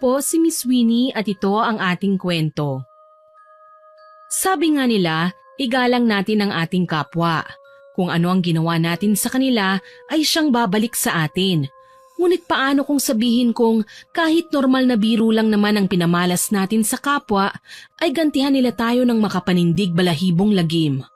po si Miss Winnie at ito ang ating kwento. Sabi nga nila, igalang natin ang ating kapwa. Kung ano ang ginawa natin sa kanila ay siyang babalik sa atin. Ngunit paano kung sabihin kong kahit normal na biro lang naman ang pinamalas natin sa kapwa, ay gantihan nila tayo ng makapanindig balahibong lagim?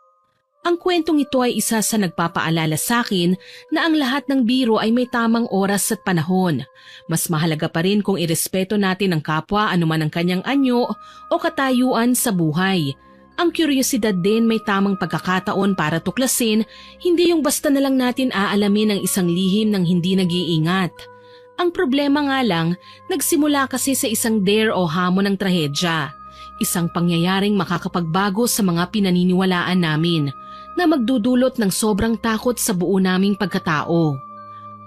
Ang kwentong ito ay isa sa nagpapaalala sa akin na ang lahat ng biro ay may tamang oras at panahon. Mas mahalaga pa rin kung irespeto natin ang kapwa anuman ang kanyang anyo o katayuan sa buhay. Ang kuryosidad din may tamang pagkakataon para tuklasin, hindi yung basta na lang natin aalamin ang isang lihim ng hindi nag-iingat. Ang problema nga lang, nagsimula kasi sa isang dare o hamon ng trahedya. Isang pangyayaring makakapagbago sa mga pinaniniwalaan namin na magdudulot ng sobrang takot sa buo naming pagkatao.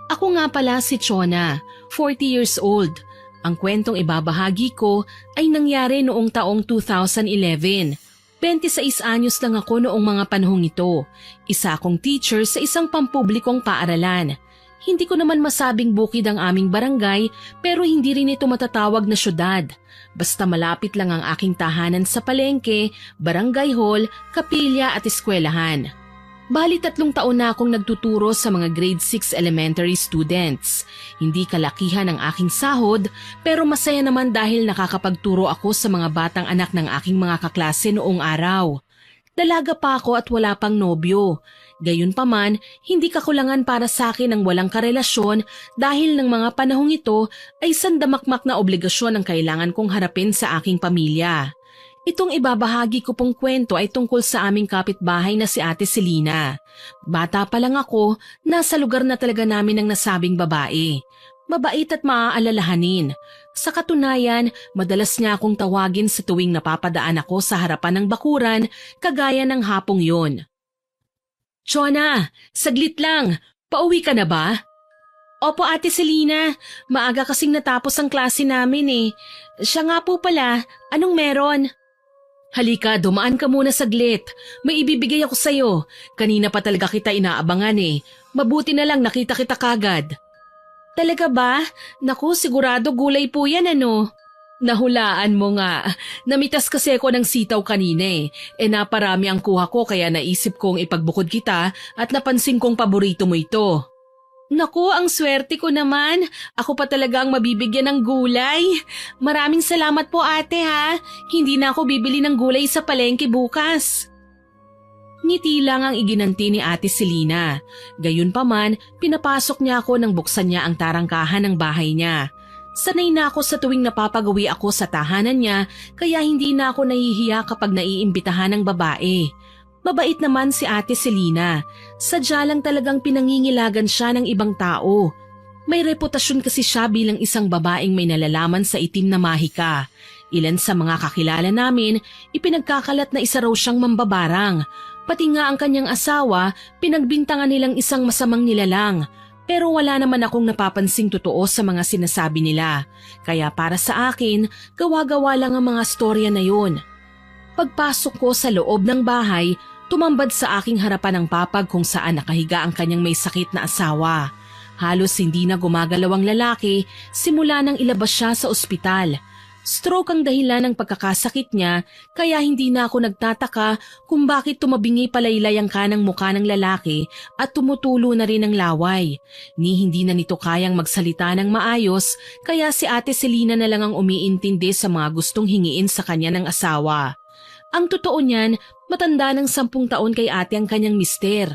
Ako nga pala si Chona, 40 years old. Ang kwentong ibabahagi ko ay nangyari noong taong 2011. 26 anyos lang ako noong mga panahong ito. Isa akong teacher sa isang pampublikong paaralan. Hindi ko naman masabing bukid ang aming barangay pero hindi rin ito matatawag na syudad. Basta malapit lang ang aking tahanan sa palengke, barangay hall, kapilya at eskwelahan. Bali 3 taon na akong nagtuturo sa mga grade 6 elementary students. Hindi kalakihan ang aking sahod pero masaya naman dahil nakakapagturo ako sa mga batang anak ng aking mga kaklase noong araw. Dalaga pa ako at wala pang nobyo. Gayunpaman, hindi kakulangan para sa akin ang walang karelasyon dahil ng mga panahong ito ay sandamakmak na obligasyon ang kailangan kong harapin sa aking pamilya. Itong ibabahagi ko pong kwento ay tungkol sa aming kapitbahay na si Ate Selina. Bata pa lang ako, nasa lugar na talaga namin ang nasabing babae. Mabait at maaalalahanin. Sa katunayan, madalas niya akong tawagin sa tuwing napapadaan ako sa harapan ng bakuran, kagaya ng hapong yon. Chona, saglit lang. Pauwi ka na ba? Opo Ate Selina, maaga kasing natapos ang klase namin eh. Siya nga po pala, anong meron? Halika, dumaan ka muna saglit. May ibibigay ako sa'yo. Kanina pa talaga kita inaabangan eh. Mabuti na lang nakita kita kagad. Talaga ba? Naku, sigurado gulay po yan ano. Nahulaan mo nga. Namitas kasi ako ng sitaw kanina eh. Naparami ang kuha ko kaya naisip kong ipagbukod kita at napansin kong paborito mo ito. Naku, ang swerte ko naman. Ako pa talaga ang mabibigyan ng gulay. Maraming salamat po ate ha. Hindi na ako bibili ng gulay sa palengke bukas. Ngiti lang ang iginanti ni Ate Selina. Gayunpaman, pinapasok niya ako nang buksan niya ang tarangkahan ng bahay niya. Sanay na ako sa tuwing napapagawi ako sa tahanan niya kaya hindi na ako nahihiya kapag naiimbitahan ng babae. Mabait naman si Ate Selina. Sadya lang talagang pinangingilagan siya ng ibang tao. May reputasyon kasi siya bilang isang babaeng may nalalaman sa itim na mahika. Ilan sa mga kakilala namin, ipinagkakalat na isa raw siyang mambabarang. Pati nga ang kanyang asawa, pinagbintangan nilang isang masamang nilalang. Pero wala naman akong napapansing totoo sa mga sinasabi nila. Kaya para sa akin, gawa-gawa lang ang mga storya na yun. Pagpasok ko sa loob ng bahay, tumambad sa aking harapan ang papag kung saan nakahiga ang kanyang may sakit na asawa. Halos hindi na gumagalaw ang lalaki simula nang ilabas siya sa ospital. Stroke ang dahilan ng pagkakasakit niya kaya hindi na ako nagtataka kung bakit tumabingi palaylay ang kanang mukha ng lalaki at tumutulo na rin ang laway. Ni hindi na nito kayang magsalita ng maayos kaya si Ate Selina na lang ang umiintindi sa mga gustong hingiin sa kanya ng asawa. Ang totoo niyan, matanda ng 10 taon kay ate ang kanyang mister.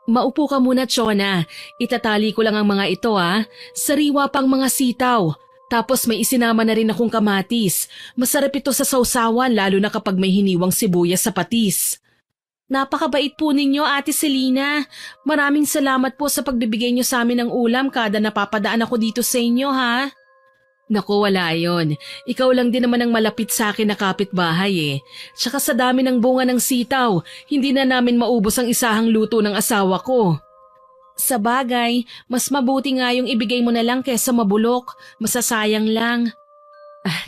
Maupo ka muna, Chona. Itatali ko lang ang mga ito ha. Sariwa pang mga sitaw. Tapos may isinama na rin akong kamatis. Masarap ito sa sausawan lalo na kapag may hiniwang sibuyas sa patis. Napakabait po ninyo, Ate Selina. Maraming salamat po sa pagbibigay niyo sa amin ng ulam kada napapadaan ako dito sa inyo ha. Naku, wala yon. Ikaw lang din naman ang malapit sa akin na kapitbahay eh. Tsaka sa dami ng bunga ng sitaw, hindi na namin maubos ang isahang luto ng asawa ko. Sa bagay, mas mabuti nga yung ibigay mo na lang kesa mabulok. Masasayang lang.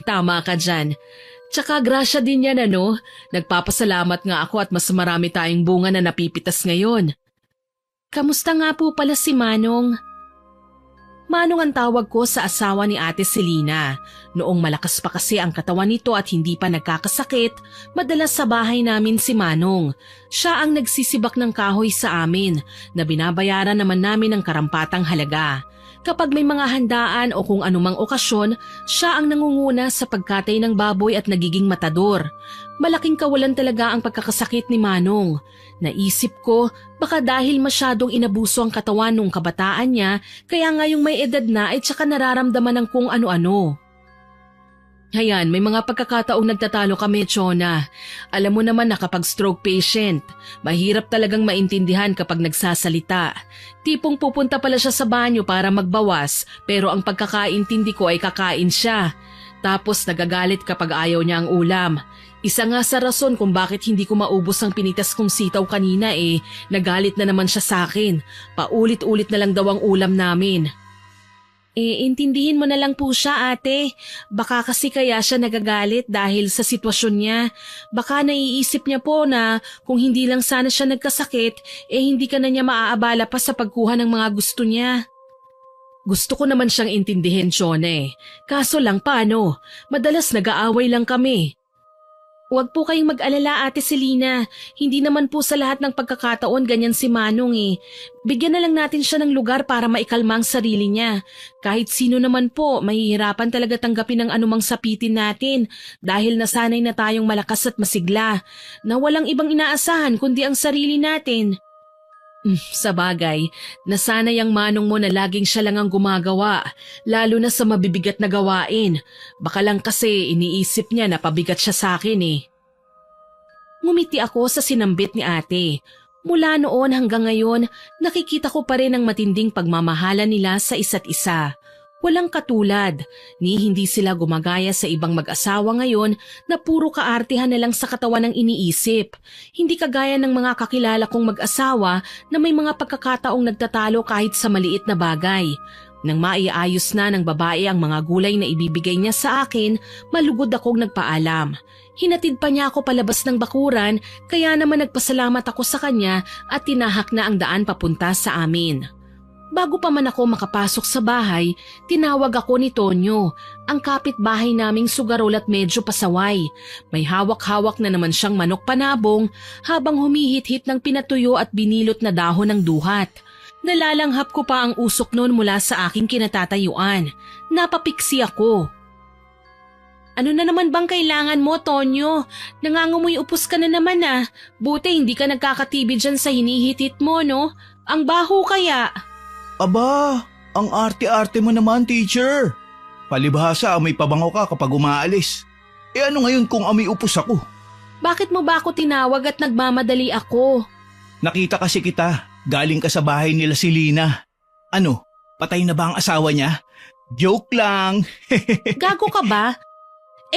Tama ka dyan. Tsaka grasya din yan ano. Nagpapasalamat nga ako at mas marami tayong bunga na napipitas ngayon. Kamusta nga po pala si Manong? Manong ang tawag ko sa asawa ni Ate Selina. Noong malakas pa kasi ang katawan nito at hindi pa nagkakasakit, madalas sa bahay namin si Manong. Siya ang nagsisibak ng kahoy sa amin na binabayaran naman namin ng karampatang halaga. Kapag may mga handaan o kung anumang okasyon, siya ang nangunguna sa pagkatay ng baboy at nagiging matador. Malaking kawalan talaga ang pagkakasakit ni Manong. Naisip ko, baka dahil masyadong inabuso ang katawan nung kabataan niya, kaya ngayong may edad na ay tsaka nararamdaman ng kung ano-ano. Hayan, may mga pagkakataong nagtatalo kami, Chona. Alam mo naman na kapag stroke patient, mahirap talagang maintindihan kapag nagsasalita. Tipong pupunta pala siya sa banyo para magbawas, pero ang pagkakaintindi ko ay kakain siya. Tapos nagagalit kapag ayaw niya ang ulam. Isa nga sa rason kung bakit hindi ko maubos ang pinitas kong sitaw kanina nagalit na naman siya sa akin. Paulit-ulit na lang daw ang ulam namin. Intindihin mo na lang po siya, ate. Baka kasi kaya siya nagagalit dahil sa sitwasyon niya. Baka naiisip niya po na kung hindi lang sana siya nagkasakit, hindi ka na niya maaabala pa sa pagkuha ng mga gusto niya. Gusto ko naman siyang intindihin, Shone. Kaso lang paano? Madalas nag-aaway lang kami. Huwag po kayong mag-alala, Ate Selina. Hindi naman po sa lahat ng pagkakataon ganyan si Manong. Bigyan na lang natin siya ng lugar para maikalma ang sarili niya. Kahit sino naman po, mahihirapan talaga tanggapin ang anumang sapitin natin dahil nasanay na tayong malakas at masigla na walang ibang inaasahan kundi ang sarili natin. Sa bagay, nasanay ang Manong mo na laging siya lang ang gumagawa, lalo na sa mabibigat na gawain. Baka lang kasi iniisip niya na pabigat siya sa akin. Ngumiti ako sa sinambit ni ate. Mula noon hanggang ngayon, nakikita ko pa rin ang matinding pagmamahalan nila sa isa't isa. Walang katulad, ni hindi sila gumagaya sa ibang mag-asawa ngayon na puro kaartihan na lang sa katawan ng iniisip. Hindi kagaya ng mga kakilala kong mag-asawa na may mga pagkakataong nagtatalo kahit sa maliit na bagay. Nang maiayos na ng babae ang mga gulay na ibibigay niya sa akin, malugod akong nagpaalam. Hinatid pa niya ako palabas ng bakuran, kaya naman nagpasalamat ako sa kanya at tinahak na ang daan papunta sa amin. Bago pa man ako makapasok sa bahay, tinawag ako ni Tonyo, ang kapitbahay naming sugarol at medyo pasaway. May hawak-hawak na naman siyang manok panabong habang humihit-hit ng pinatuyo at binilot na dahon ng duhat. Nalalanghap ko pa ang usok noon mula sa aking kinatatayuan. Napapiksi ako. Ano na naman bang kailangan mo, Tonyo? Nangangamoy upos ka na naman Buti hindi ka nagkakatibi dyan sa hinihit-hit mo, no? Ang baho kaya. Aba, ang arte-arte mo naman, teacher. Palibhasa, may pabango ka kapag umaalis. Ano ngayon kung amoy upos ako? Bakit mo ba ako tinawag at nagmamadali ako? Nakita kasi kita, galing ka sa bahay nila si Lina. Ano, patay na ba ang asawa niya? Joke lang. Gago ka ba?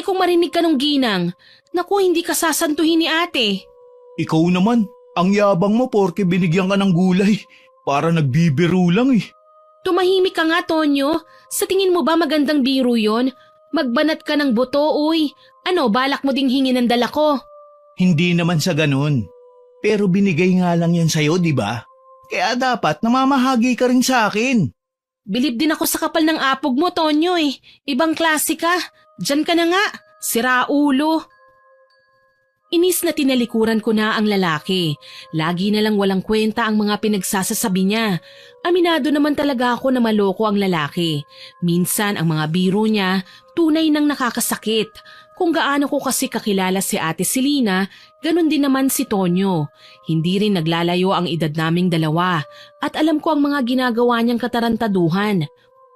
Kung marinig ka nung ginang, naku hindi ka sasantuhin ni ate. Ikaw naman, ang yabang mo porke binigyan ka ng gulay. Para nagbibiro lang Tumahimik ka nga, Tonyo. Sa tingin mo ba magandang biro yon? Magbanat ka ng buto, uy. Ano, balak mo ding hingin ng dala ko? Hindi naman sa ganun. Pero binigay nga lang yan sa'yo, di ba? Kaya dapat namamahagi ka rin sa akin. Bilib din ako sa kapal ng apog mo, Tonyo Ibang klase ka. Diyan ka na nga. Sira ulo. Inis na tinalikuran ko na ang lalaki. Lagi na lang walang kwenta ang mga pinagsasasabi niya. Aminado naman talaga ako na maloko ang lalaki. Minsan ang mga biro niya, tunay nang nakakasakit. Kung gaano ko kasi kakilala si Ate Selina, ganun din naman si Tonyo. Hindi rin naglalayo ang edad naming dalawa at alam ko ang mga ginagawa niyang katarantaduhan.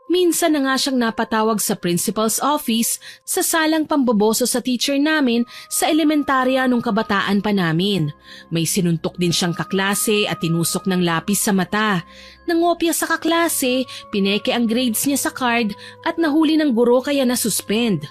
Minsan na nga siyang napatawag sa principal's office sa salang pamboboso sa teacher namin sa elementarya nung kabataan pa namin. May sinuntok din siyang kaklase at tinusok ng lapis sa mata. Nangopya sa kaklase, pineke ang grades niya sa card at nahuli ng guro kaya nasuspend.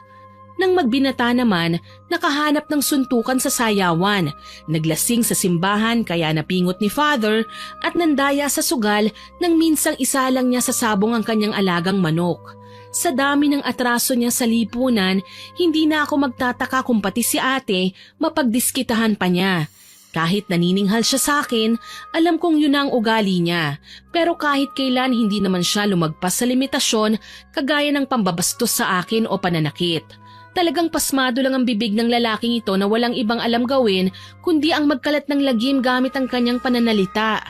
Nang magbinata naman, nakahanap ng suntukan sa sayawan, naglasing sa simbahan kaya napingot ni father at nandaya sa sugal nang minsang isa lang niya sa sabong ang kanyang alagang manok. Sa dami ng atraso niya sa lipunan, hindi na ako magtataka kung pati si ate mapagdiskitahan pa niya. Kahit nanininghal siya sa akin, alam kong yun na ang ugali niya. Pero kahit kailan hindi naman siya lumagpas sa limitasyon kagaya ng pambabastos sa akin o pananakit. Talagang pasmado lang ang bibig ng lalaking ito na walang ibang alam gawin kundi ang magkalat ng lagim gamit ang kanyang pananalita.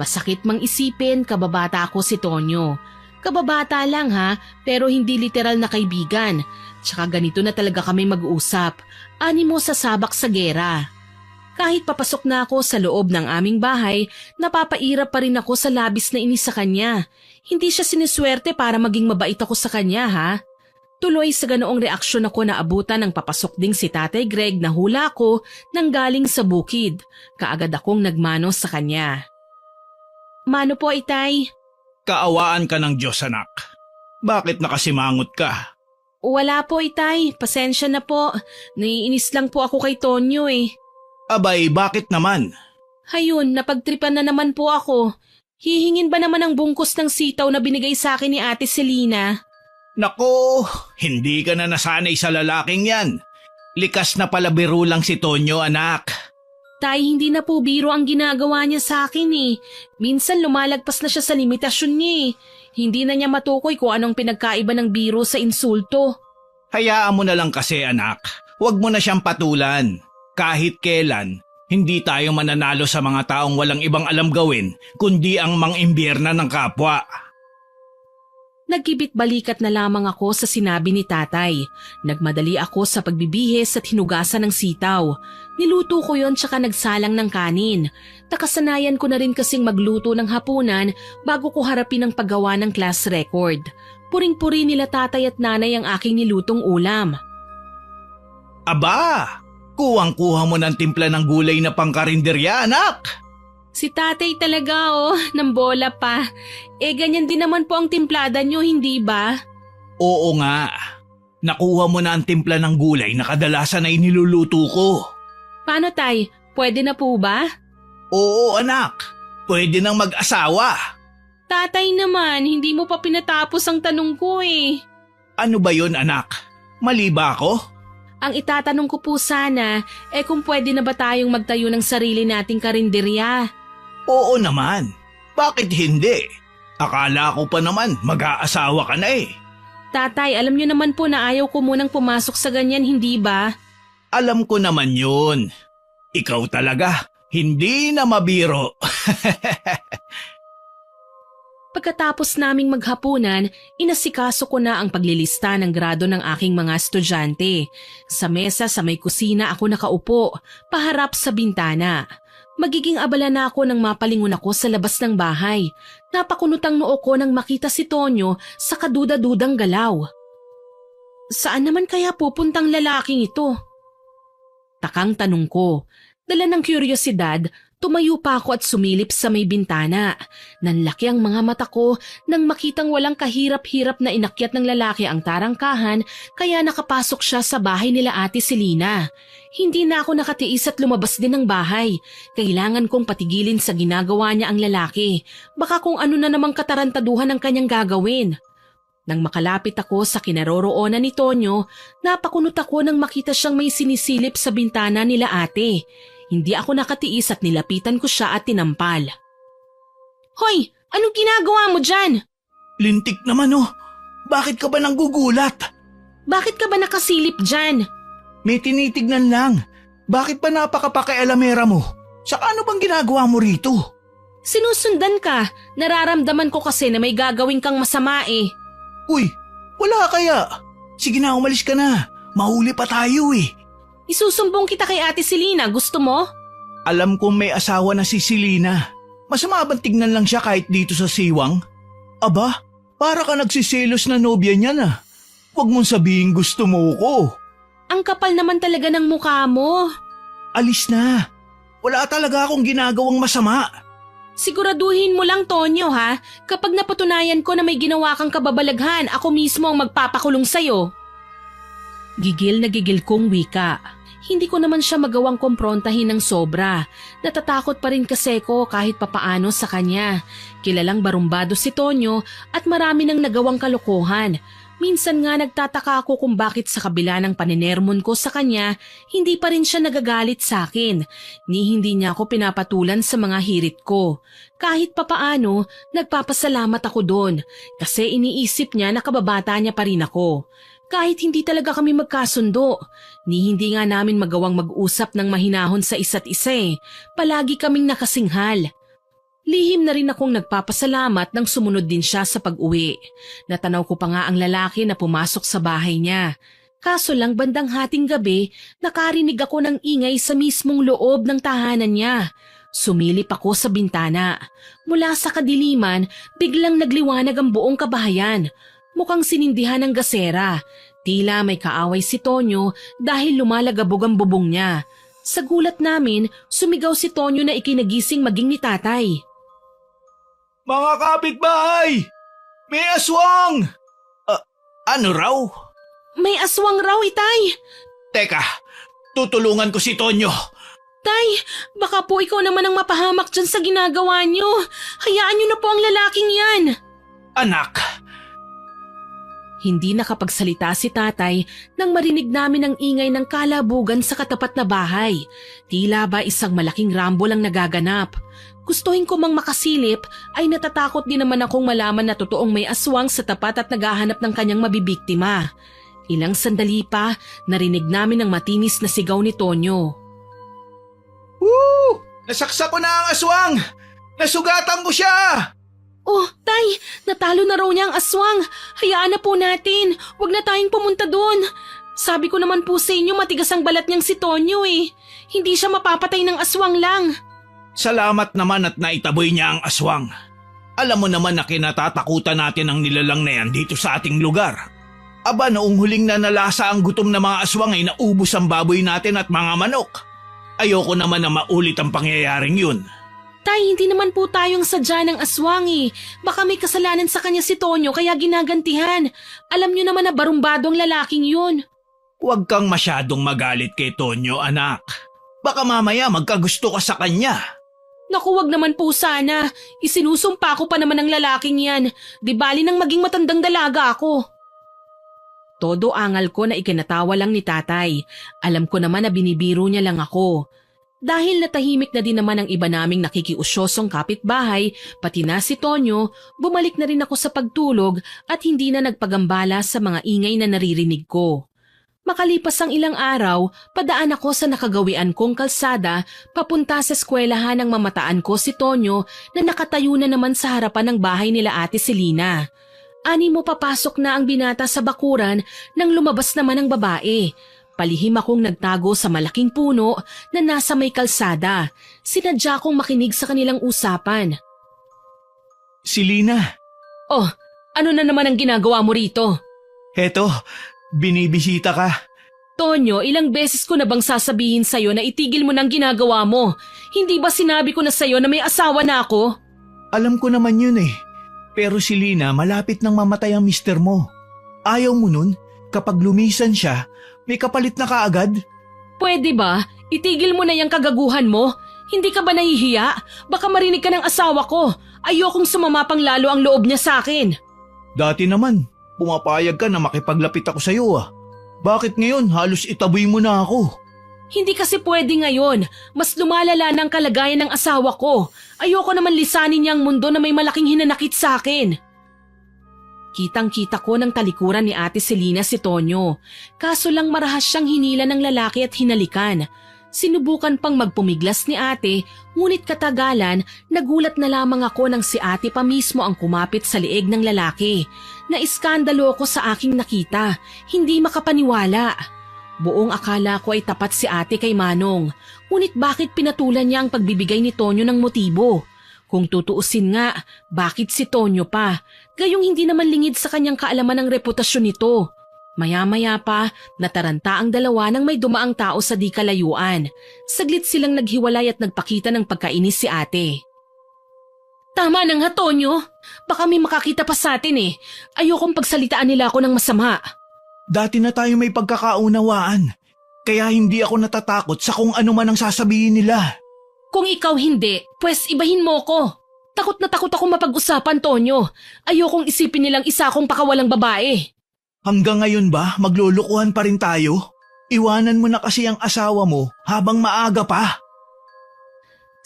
Masakit mang isipin, kababata ako si Tonyo. Kababata lang ha, pero hindi literal na kaibigan. Tsaka ganito na talaga kami mag-uusap. Animo sa sabak sa gera. Kahit papasok na ako sa loob ng aming bahay, napapairap pa rin ako sa labis na inis sa kanya. Hindi siya siniswerte para maging mabait ako sa kanya ha. Tuloy sa ganoong reaksyon ako na abutan ng papasok ding si Tatay Greg na hula ko nang galing sa bukid. Kaagad akong nagmano sa kanya. Mano po, Itay? Kaawaan ka ng Diyos, anak. Bakit nakasimangot ka? Wala po, Itay. Pasensya na po. Naiinis lang po ako kay Tonyo eh. Abay, bakit naman? Hayun, napagtripan na naman po ako. Hihingin ba naman ang bungkus ng sitaw na binigay sa akin ni Ate Selina? Nako, hindi ka na nasanay sa lalaking yan. Likas na pala biro lang si Tonyo, anak. Tay, hindi na po biro ang ginagawa niya sa akin eh. Minsan lumalagpas na siya sa limitasyon niya eh. Hindi na niya matukoy kung anong pinagkaiba ng biro sa insulto. Hayaan mo na lang kasi, anak. Huwag mo na siyang patulan. Kahit kailan, hindi tayo mananalo sa mga taong walang ibang alam gawin kundi ang mang-imbierna ng kapwa. Nagkibit-balikat na lamang ako sa sinabi ni Tatay. Nagmadali ako sa pagbibihis at hinugasan ng sitaw. Niluto ko yon tsaka nagsalang ng kanin. Nakasanayan ko na rin kasing magluto ng hapunan bago ko harapin ang paggawa ng class record. Puring-puri nila Tatay at Nanay ang aking nilutong ulam. Aba, kuwang-kuha mo ng timpla ng gulay na pangkarinderya, anak. Si Tatay talaga ng bola pa. Ganyan din naman po ang timplada nyo, hindi ba? Oo nga. Nakuha mo na ang timpla ng gulay na kadalasan ay niluluto ko. Paano, Tay? Pwede na po ba? Oo, anak. Pwede nang mag-asawa. Tatay naman, hindi mo pa pinatapos ang tanong ko eh. Ano ba yon, anak? Mali ba ako? Ang itatanong ko po sana, kung pwede na ba tayong magtayo ng sarili nating karinderya? Oo naman. Bakit hindi? Akala ko pa naman mag-aasawa ka na eh. Tatay, alam niyo naman po na ayaw ko munang pumasok sa ganyan, hindi ba? Alam ko naman yun. Ikaw talaga, hindi na mabiro. Pagkatapos naming maghapunan, inasikaso ko na ang paglilista ng grado ng aking mga estudyante. Sa mesa sa may kusina ako nakaupo, paharap sa bintana. Magiging abala na ako nang mapalingon ako sa labas ng bahay. Napakunutang noo ko nang makita si Tonyo sa kaduda-dudang galaw. Saan naman kaya pupuntang lalaking ito? Takang tanong ko. Dala ng kuryosidad, tumayo pa ako at sumilip sa may bintana. Nanlaki ang mga mata ko nang makitang walang kahirap-hirap na inakyat ng lalaki ang tarangkahan kaya nakapasok siya sa bahay nila Ate Selina. Hindi na ako nakatiis at lumabas din ng bahay. Kailangan kong patigilin sa ginagawa niya ang lalaki. Baka kung ano na namang katarantaduhan ang kanyang gagawin. Nang makalapit ako sa kinaroroonan ni Tonyo, napakunot ako nang makita siyang may sinisilip sa bintana nila ate. Hindi ako nakatiis at nilapitan ko siya at tinampal. Hoy! Anong ginagawa mo dyan? Lintik naman oh. Bakit ka ba nanggugulat? Bakit ka ba nakasilip dyan? May tinitignan lang. Bakit pa napakapakialamera mo? Saka ano bang ginagawa mo rito? Sinusundan ka. Nararamdaman ko kasi na may gagawin kang masama eh. Uy, wala kaya. Sige na, umalis ka na. Mahuli pa tayo eh. Isusumbong kita kay Ate Selina, gusto mo? Alam kong may asawa na si Selina. Masama bang tignan lang siya kahit dito sa Siwang? Aba, para ka nagsiselos na nobya niya na. Huwag mong sabihin gusto mo ko. Ang kapal naman talaga ng mukha mo. Alis na. Wala talaga akong ginagawang masama. Siguraduhin mo lang, Tonyo, ha? Kapag napatunayan ko na may ginawa kang kababalaghan, ako mismo ang magpapakulong sa'yo. Gigil na gigil kong wika. Hindi ko naman siya magawang komprontahin ng sobra. Natatakot pa rin kasi ko kahit papaano sa kanya. Kilalang barumbado si Tonyo at marami nang nagawang kalokohan. Minsan nga nagtataka ako kung bakit sa kabila ng paninermon ko sa kanya, hindi pa rin siya nagagalit sa akin, ni hindi niya ako pinapatulan sa mga hirit ko. Kahit papaano, nagpapasalamat ako doon kasi iniisip niya na kababata niya pa rin ako. Kahit hindi talaga kami magkasundo, ni hindi nga namin magawang mag-usap ng mahinahon sa isa't isa palagi kaming nakasinghal. Lihim na rin akong nagpapasalamat nang sumunod din siya sa pag-uwi. Natanaw ko pa nga ang lalaki na pumasok sa bahay niya. Kaso lang bandang hating gabi, nakarinig ako ng ingay sa mismong loob ng tahanan niya. Sumilip ako sa bintana. Mula sa kadiliman, biglang nagliwanag ang buong kabahayan. Mukhang sinindihan ng gasera. Tila may kaaway si Tonyo dahil lumalagabog ang bubong niya. Sa gulat namin, sumigaw si Tonyo na ikinagising maging ni tatay. Mga kapitbahay! May aswang! Ano raw? May aswang raw, itay! Teka, tutulungan ko si Tonyo. Tay, baka po ikaw naman ang mapahamak dyan sa ginagawa niyo. Hayaan niyo na po ang lalaking yan. Anak, Hindi nakapagsalita si tatay nang marinig namin ang ingay ng kalabugan sa katapat na bahay. Tila ba isang malaking rambol ang nagaganap. Gustuhin ko mang makasilip ay natatakot din naman akong malaman na totoong may aswang sa tapat at naghahanap ng kanyang mabibiktima. Ilang sandali pa, narinig namin ang matinis na sigaw ni Tonyo. Woo! Nasaksak ko na ang aswang! Nasugatan ko siya! Oh, tay, natalo na raw niya ang aswang. Hayaan na po natin. Huwag na tayong pumunta doon. Sabi ko naman po sa inyo matigas ang balat niyang si Tonyo eh. Hindi siya mapapatay ng aswang lang. Salamat naman at naitaboy niya ang aswang. Alam mo naman na kinatatakutan natin ang nilalang na yan dito sa ating lugar. Aba, noong huling na nalasa ang gutom na mga aswang ay naubos ang baboy natin at mga manok. Ayoko naman na maulit ang pangyayaring yun. Tay, hindi naman po tayong sadya ng aswang eh. Baka may kasalanan sa kanya si Tonyo kaya ginagantihan. Alam niyo naman na barumbado ang lalaking yun. Huwag kang masyadong magalit kay Tonyo, anak. Baka mamaya magkagusto ka sa kanya. Naku, wag naman po sana. Isinusumpa ko pa naman ang lalaking yan. Di bali nang maging matandang dalaga ako. Todo angal ko na ikinatawa lang ni tatay. Alam ko naman na binibiro niya lang ako. Dahil natahimik na din naman ang iba naming nakikiusyosong kapitbahay, pati na si Tonyo, bumalik na rin ako sa pagtulog at hindi na nagpagambala sa mga ingay na naririnig ko. Makalipas ang ilang araw, padaan ako sa nakagawian kong kalsada papunta sa eskwelahan ng mamataan ko si Tonyo na nakatayo na naman sa harapan ng bahay nila Ate Selina. Animo papasok na ang binata sa bakuran nang lumabas naman ang babae. Palihim akong nagtago sa malaking puno na nasa may kalsada. Sinadya kong makinig sa kanilang usapan. Selina. Oh, ano na naman ang ginagawa mo rito? Heto, binibisita ka. Tonyo, ilang beses ko na bang sasabihin sa'yo na itigil mo ng ginagawa mo? Hindi ba sinabi ko na sa'yo na may asawa na ako? Alam ko naman yun eh. Pero Selina, malapit nang mamatay ang mister mo. Ayaw mo nun? Kapag lumisan siya, may kapalit na kaagad? Pwede ba? Itigil mo na yung kagaguhan mo. Hindi ka ba nahihiya? Baka marinig ka ng asawa ko. Ayokong sumama pang lalo ang loob niya sa akin. Dati naman, pumapayag ka na makipaglapit ako sa'yo ah. Bakit ngayon halos itaboy mo na ako? Hindi kasi pwede ngayon. Mas lumalala ng kalagayan ng asawa ko. Ayoko naman lisanin niya ang mundo na may malaking hinanakit sa akin. Kitang-kita ko ng talikuran ni Ate Selina si Tonyo. Kaso lang marahas siyang hinila ng lalaki at hinalikan. Sinubukan pang magpumiglas ni ate, ngunit katagalan, nagulat na lamang ako nang si ate pa mismo ang kumapit sa liig ng lalaki. Naiskandalo ko sa aking nakita, hindi makapaniwala. Buong akala ko ay tapat si ate kay Manong, ngunit bakit pinatulan niya ang pagbibigay ni Tonyo ng motibo? Kung tutuusin nga, bakit si Tonyo pa? Gayong hindi naman lingid sa kanyang kaalaman ng reputasyon nito. Maya-maya pa, nataranta ang dalawa nang may dumaang tao sa di kalayuan. Saglit silang naghiwalay at nagpakita ng pagkainis si ate. Tama na nga, Tonyo. Baka may makakita pa sa atin eh. Ayokong pagsalitaan nila ako ng masama. Dati na tayo may pagkakaunawaan. Kaya hindi ako natatakot sa kung ano man ang sasabihin nila. Kung ikaw hindi, pues ibahin mo ko. Takot na takot ako mapag-usapan, Tonyo. Ayokong isipin nilang isa akong pakawalang babae. Hanggang ngayon ba maglulukuhan pa rin tayo? Iwanan mo na kasi ang asawa mo habang maaga pa.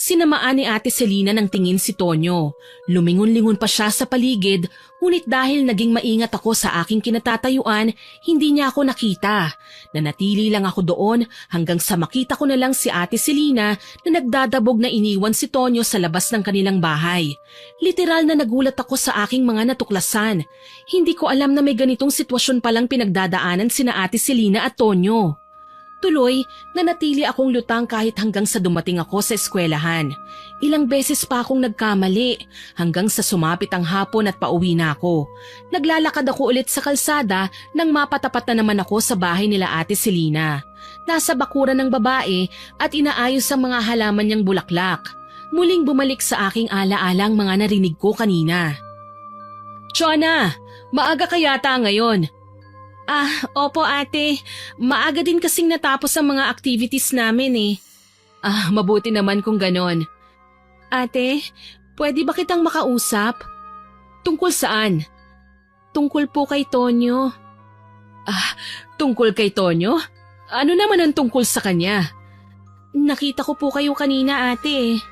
Sinamaan ni Ate Selina ng tingin si Tonyo. Lumingon-lingon pa siya sa paligid, ngunit dahil naging maingat ako sa aking kinatatayuan, hindi niya ako nakita. Nanatili lang ako doon hanggang sa makita ko na lang si Ate Selina na nagdadabog na iniwan si Tonyo sa labas ng kanilang bahay. Literal na nagulat ako sa aking mga natuklasan. Hindi ko alam na may ganitong sitwasyon palang pinagdadaanan sina Ate Selina at Tonyo. Tuloy, nanatili akong lutang kahit hanggang sa dumating ako sa eskwelahan. Ilang beses pa akong nagkamali hanggang sa sumapit ang hapon at pauwi na ako. Naglalakad ako ulit sa kalsada nang mapatapat na naman ako sa bahay nila Ate Selina. Nasa bakuran ng babae at inaayos ang mga halaman niyang bulaklak. Muling bumalik sa aking alaala ang mga narinig ko kanina. "Chona, maaga ka yata ngayon." Opo ate. Maaga din kasing natapos ang mga activities namin eh. Mabuti naman kung ganon. Ate, pwede ba kitang makausap? Tungkol saan? Tungkol po kay Tonyo. Tungkol kay Tonyo? Ano naman ang tungkol sa kanya? Nakita ko po kayo kanina ate.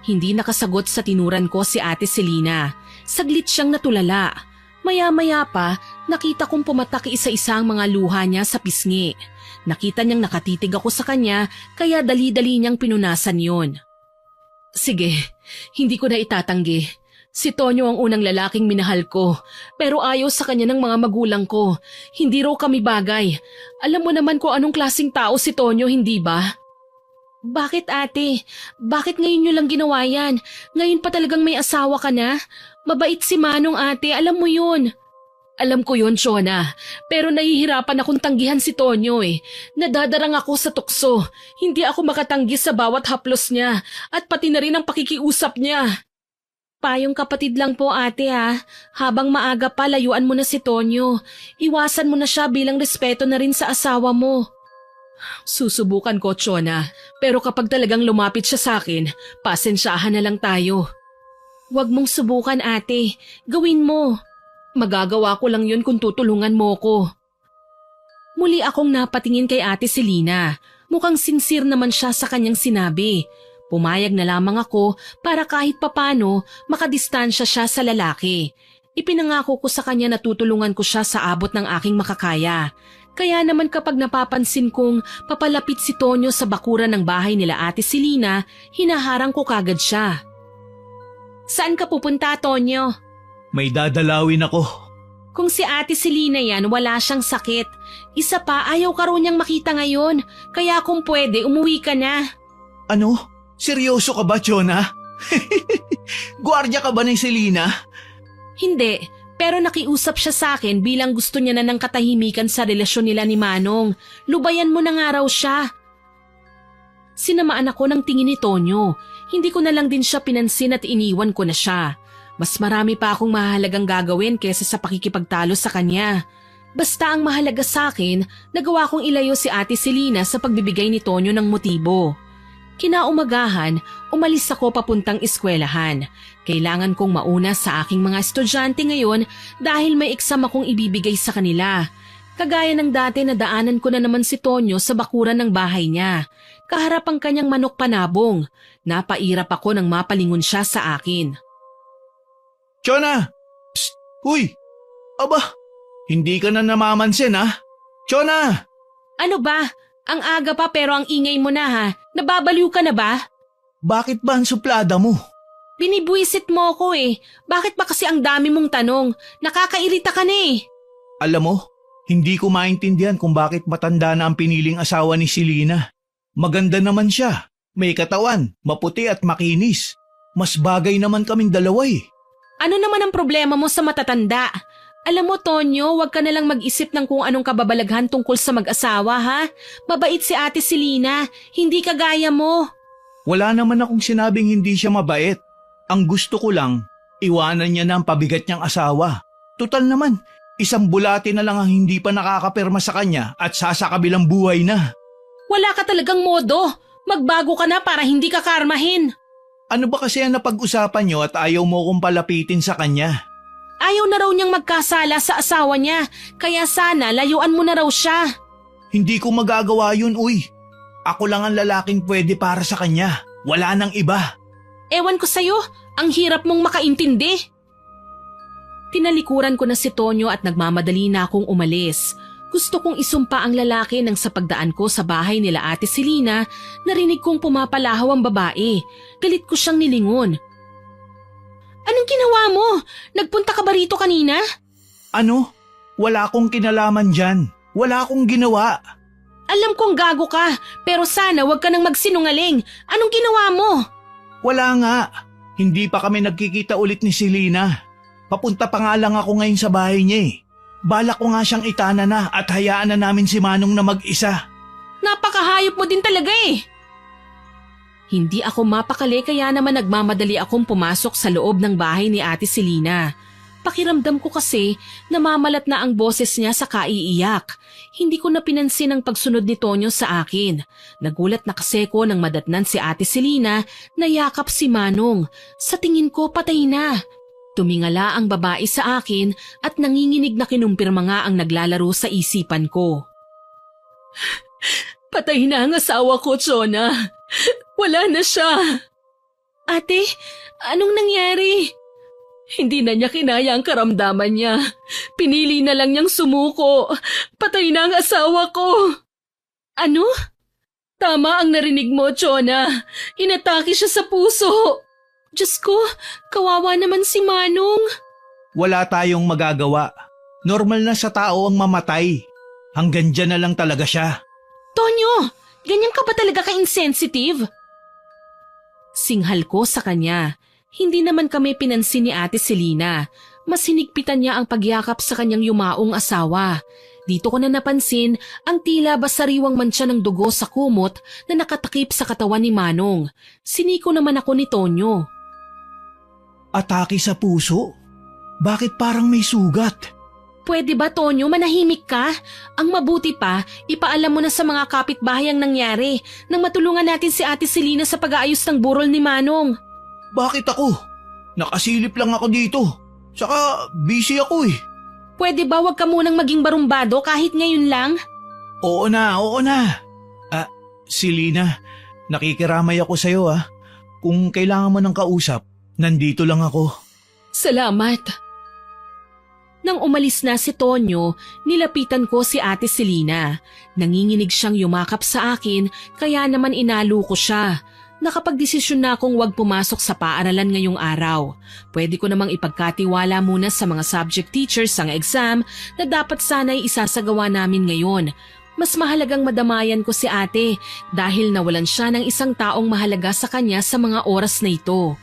Hindi nakasagot sa tinuran ko si Ate Selina. Saglit siyang natulala. Maya-maya pa, nakita kong pumatak isa-isa ang mga luha niya sa pisngi. Nakita niyang nakatitig ako sa kanya, kaya dali-dali niyang pinunasan yon. Sige, hindi ko na itatanggi. Si Tonyo ang unang lalaking minahal ko, pero ayaw sa kanya ng mga magulang ko. Hindi raw kami bagay. Alam mo naman kung anong klaseng tao si Tonyo, hindi ba? Bakit ate? Bakit ngayon niyo lang ginawa yan? Ngayon pa talagang may asawa ka na? Mabait si Manong ate, alam mo yun. Alam ko yun, Shona. Pero nahihirapan akong tanggihan si Tonyo eh. Nadadarang ako sa tukso. Hindi ako makatanggi sa bawat haplos niya at pati na rin ang pakikiusap niya. Payong kapatid lang po ate ha. Habang maaga pa, layuan mo na si Tonyo. Iwasan mo na siya bilang respeto na rin sa asawa mo. Susubukan ko, Shona. Pero kapag talagang lumapit siya sa akin, pasensyahan na lang tayo. Huwag mong subukan ate. Gawin mo. Magagawa ko lang yun kung tutulungan mo ko. Muli akong napatingin kay Ate Selina. Mukhang sincere naman siya sa kanyang sinabi. Pumayag na lamang ako para kahit papano makadistansya siya sa lalaki. Ipinangako ko sa kanya na tutulungan ko siya sa abot ng aking makakaya. Kaya naman kapag napapansin kong papalapit si Tonyo sa bakuran ng bahay nila Ate Selina, hinaharang ko kagad siya. Saan ka pupunta, Tonyo? May dadalawin ako. Kung si Ate Selina yan, wala siyang sakit. Isa pa, ayaw ka raw niyang makita ngayon. Kaya kung pwede, umuwi ka na. Ano? Seryoso ka ba, Chona? Guardia ka ba ni Selina? Hindi, pero nakiusap siya sa akin bilang gusto niya na ng katahimikan sa relasyon nila ni Manong. Lubayan mo na nga raw siya. Sinamaan ako ng tingin ni Tonyo. Hindi ko na lang din siya pinansin at iniwan ko na siya. Mas marami pa akong mahalagang gagawin kesa sa pakikipagtalo sa kanya. Basta ang mahalaga sa akin, nagawa kong ilayo si Ate Selina sa pagbibigay ni Tonyo ng motibo. Kinaumagahan, umalis ako papuntang eskwelahan. Kailangan kong mauna sa aking mga estudyante ngayon dahil may exam akong ibibigay sa kanila. Kagaya ng dati na daanan ko na naman si Tonyo sa bakuran ng bahay niya. Kaharap ang kanyang manok panabong. Napairap ako nang mapalingon siya sa akin. Chona! Psst! Huy! Aba! Hindi ka na namamansin ha? Chona! Ano ba? Ang aga pa pero ang ingay mo na ha. Nababaliw ka na ba? Bakit ba ang suplada mo? Binibwisit mo ako eh. Bakit ba kasi ang dami mong tanong? Nakakairita ka na eh. Alam mo, hindi ko maintindihan kung bakit matanda na ang piniling asawa ni Selina. Maganda naman siya. May katawan, maputi at makinis. Mas bagay naman kaming dalawa eh. Ano naman ang problema mo sa matatanda? Alam mo, Tonyo, huwag ka nalang mag-isip ng kung anong kababalaghan tungkol sa mag-asawa, ha? Mabait si Ate Selina, hindi kagaya mo. Wala naman akong sinabing hindi siya mabait. Ang gusto ko lang, iwanan niya na ang pabigat niyang asawa. Tutal naman, isang bulate na lang ang hindi pa nakakaperma sa kanya at sasakabilang buhay na. Wala ka talagang modo. Magbago ka na para hindi ka karmahin. Ano ba kasi ang napag-usapan niyo at ayaw mo kong palapitin sa kanya? Ayaw na raw niyang magkasala sa asawa niya, kaya sana layuan mo na raw siya. Hindi ko magagawa yun, uy. Ako lang ang lalaking pwede para sa kanya. Wala nang iba. Ewan ko sa'yo, ang hirap mong makaintindi. Tinalikuran ko na si Tonyo at nagmamadali na akong umalis. Gusto kong isumpa ang lalaki nang sa pagdaan ko sa bahay nila Ate Selena, narinig kong pumapalahaw ang babae. Galit ko siyang nilingon. Anong ginawa mo? Nagpunta ka ba rito kanina? Ano? Wala akong kinalaman dyan. Wala akong ginawa. Alam kong gago ka, pero sana wag ka nang magsinungaling. Anong ginawa mo? Wala nga. Hindi pa kami nagkikita ulit ni Selena. Papunta pa nga lang ako ngayon sa bahay niya eh. Balak ko nga siyang itana na at hayaan na namin si Manong na mag-isa. Napakahayop mo din talaga eh. Hindi ako mapakali kaya naman nagmamadali akong pumasok sa loob ng bahay ni Ate Selena. Pakiramdam ko kasi namamalat na ang boses niya sa kaiiyak. Hindi ko na pinansin ang pagsunod ni Tonyo sa akin. Nagulat na kasi ko nang madatnan si Ate Selena na yakap si Manong. Sa tingin ko patay na. Tumingala ang babae sa akin at nanginginig na kinumpirma nga ang naglalaro sa isipan ko. Patay na ang asawa ko, Chona. Wala na siya. Ate, anong nangyari? Hindi na niya kinaya ang karamdaman niya. Pinili na lang niyang sumuko. Patay na ang asawa ko. Ano? Tama ang narinig mo, Chona. Inatake siya sa puso. Diyos ko, kawawa naman si Manong. Wala tayong magagawa. Normal na sa tao ang mamatay. Hanggang dyan na lang talaga siya. Tonyo, ganyan ka ba talaga ka-insensitive? Singhal ko sa kanya. Hindi naman kami pinansin ni Ate Selena. Mas hinigpitan niya ang pagyakap sa kanyang yumaong asawa. Dito ko na napansin ang tila basariwang mantsa ng dugo sa kumot na nakatakip sa katawan ni Manong. Siniko naman ako ni Tonyo. Atake sa puso? Bakit parang may sugat? Pwede ba, Tonyo, manahimik ka? Ang mabuti pa, ipaalam mo na sa mga kapitbahay ang nangyari nang matulungan natin si Ate Selena sa pag-aayos ng burol ni Manong. Bakit ako? Nakasilip lang ako dito. Saka busy ako eh. Pwede ba wag ka munang maging barumbado kahit ngayon lang? Oo na, oo na. Selena, nakikiramay ako sa'yo ah. Kung kailangan mo ng kausap, nandito lang ako. Salamat. Nang umalis na si Tonyo, nilapitan ko si Ate Selena. Nanginginig siyang yumakap sa akin kaya naman inalo ko siya. Nakapagdesisyon na akong wag pumasok sa paaralan ngayong araw. Pwede ko namang ipagkatiwala muna sa mga subject teachers ang exam na dapat sana'y isasagawa namin ngayon. Mas mahalagang madamayan ko si ate dahil nawalan siya ng isang taong mahalaga sa kanya sa mga oras na ito.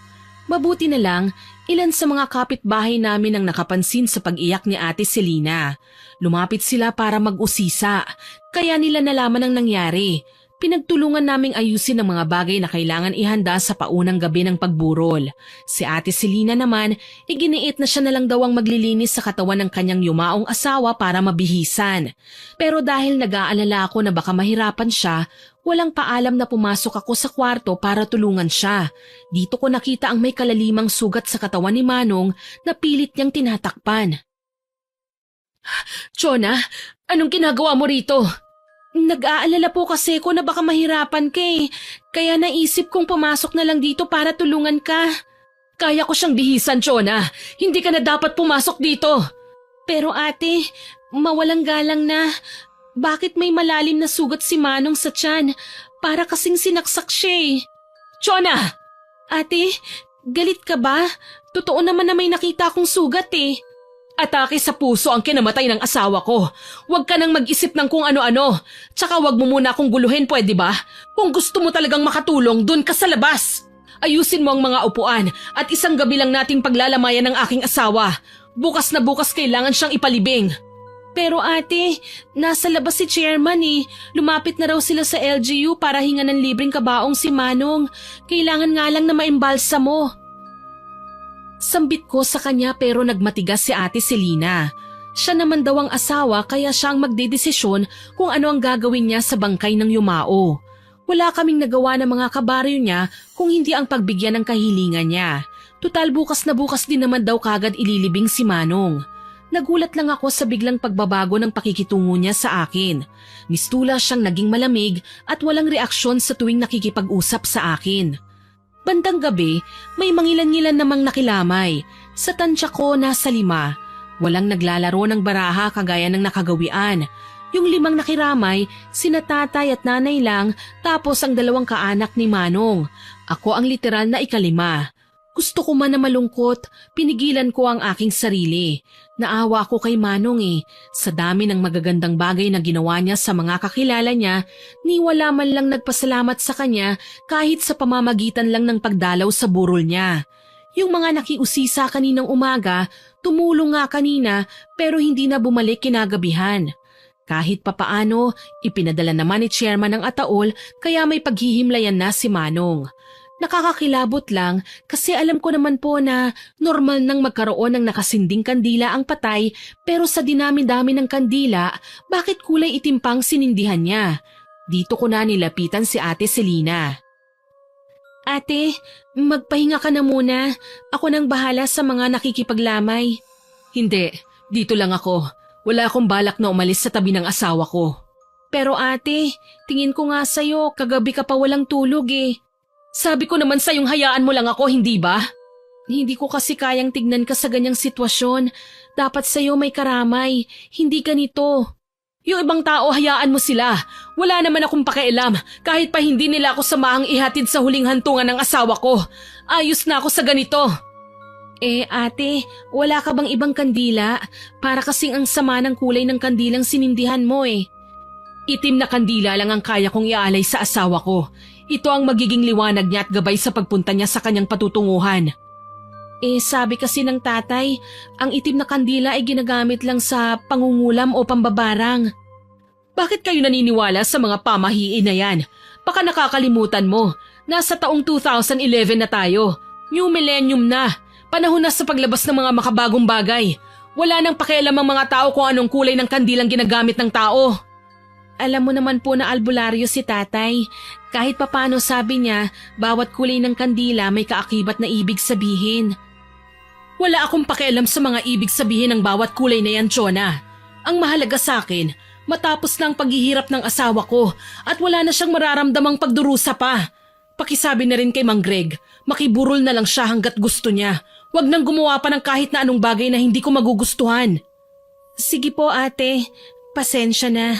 Mabuti na lang, ilan sa mga kapitbahay namin ang nakapansin sa pag-iyak ni Ate Selena. Lumapit sila para mag-usisa, kaya nila nalaman ang nangyari. Pinagtulungan naming ayusin ang mga bagay na kailangan ihanda sa paunang gabi ng pagburol. Si Ate Selena naman, iginiit na siya na lang daw ang maglilinis sa katawan ng kanyang yumaong asawa para mabihisan. Pero dahil nag-aalala ako na baka mahirapan siya, walang paalam na pumasok ako sa kwarto para tulungan siya. Dito ko nakita ang may kalalimang sugat sa katawan ni Manong na pilit niyang tinatakpan. Chona, anong ginagawa mo rito? Nag-aalala po kasi ko na baka mahirapan ka eh. Kaya naisip kong pumasok na lang dito para tulungan ka. Kaya ko siyang bihisan, Chona. Hindi ka na dapat pumasok dito. Pero ate, mawalang galang na. Bakit may malalim na sugat si Manong sa tiyan? Para kasing sinaksak siya eh. Chona! Ate, galit ka ba? Totoo naman na may nakita akong sugat eh. Atake sa puso ang kinamatay ng asawa ko. Huwag ka nang mag-isip ng kung ano-ano. Tsaka huwag mo muna akong guluhin, pwede ba? Kung gusto mo talagang makatulong, dun ka sa labas. Ayusin mo ang mga upuan at isang gabi lang nating paglalamayan ng aking asawa. Bukas na bukas kailangan siyang ipalibing. Pero ate, nasa labas si chairman eh. Lumapit na raw sila sa LGU para hinga ng libreng kabaong si Manong. Kailangan nga lang na maimbalsa mo. Sambit ko sa kanya pero nagmatigas si Ate Selena. Siya naman daw ang asawa kaya siya ang magdedesisyon kung ano ang gagawin niya sa bangkay ng yumao. Wala kaming nagawa ng mga kabaryo niya kung hindi ang pagbigyan ng kahilingan niya. Tutal bukas na bukas din naman daw kagad ililibing si Manong. Nagulat lang ako sa biglang pagbabago ng pakikitungo niya sa akin. Mistula siyang naging malamig at walang reaksyon sa tuwing nakikipag-usap sa akin. Bandang gabi, may mangilan-ngilan namang nakilamay. Sa tansya ko nasa 5. Walang naglalaro ng baraha kagaya ng nakagawian. Yung 5 nakiramay, sina tatay at nanay lang, tapos ang 2 kaanak ni Manong. Ako ang literal na ika-5. Gusto ko man na malungkot, pinigilan ko ang aking sarili. Naawa ko kay Manong Sa dami ng magagandang bagay na ginawa niya sa mga kakilala niya, ni wala man lang nagpasalamat sa kanya kahit sa pamamagitan lang ng pagdalaw sa burol niya. Yung mga nakiusisa kaninang umaga, tumulong nga kanina pero hindi na bumalik kinagabihan. Kahit papaano, ipinadala naman ni chairman ng ataol kaya may paghihimlayan na si Manong. Nakakakilabot lang kasi alam ko naman po na normal nang magkaroon ng nakasinding kandila ang patay pero sa dinami-dami ng kandila, bakit kulay itim pang sinindihan niya? Dito ko na nilapitan si Ate Selina. Ate, magpahinga ka na muna. Ako nang bahala sa mga nakikipaglamay. Hindi, dito lang ako. Wala akong balak na umalis sa tabi ng asawa ko. Pero ate, tingin ko nga sa'yo, kagabi ka pa walang tulog Sabi ko naman sa'yong hayaan mo lang ako, hindi ba? Hindi ko kasi kayang tignan ka sa ganyang sitwasyon. Dapat sa'yo may karamay, hindi ganito. Yung ibang tao, hayaan mo sila. Wala naman akong pakialam, kahit pa hindi nila ako samahang ihatid sa huling hantungan ng asawa ko. Ayos na ako sa ganito. Ate, wala ka bang ibang kandila? Para kasing ang sama ng kulay ng kandilang sinindihan mo Itim na kandila lang ang kaya kong ialay sa asawa ko. Ito ang magiging liwanag niya at gabay sa pagpunta niya sa kanyang patutunguhan. Sabi kasi ng tatay, ang itim na kandila ay ginagamit lang sa pangungulam o pambabarang. Bakit kayo naniniwala sa mga pamahiin na yan? Baka nakakalimutan mo. Nasa taong 2011 na tayo. New millennium na. Panahon na sa paglabas ng mga makabagong bagay. Wala nang pakialam ang mga tao kung anong kulay ng kandilang ginagamit ng tao. Alam mo naman po na albularyo si tatay. Kahit papano sabi niya, bawat kulay ng kandila may kaakibat na ibig sabihin. Wala akong pakialam sa mga ibig sabihin ng bawat kulay na yan, Chona. Ang mahalaga sa akin, matapos na ang paghihirap ng asawa ko at wala na siyang mararamdamang pagdurusa pa. Pakisabi na rin kay Mang Greg, makiburol na lang siya hanggat gusto niya. Huwag nang gumawa pa ng kahit na anong bagay na hindi ko magugustuhan. Sige po ate, pasensya na.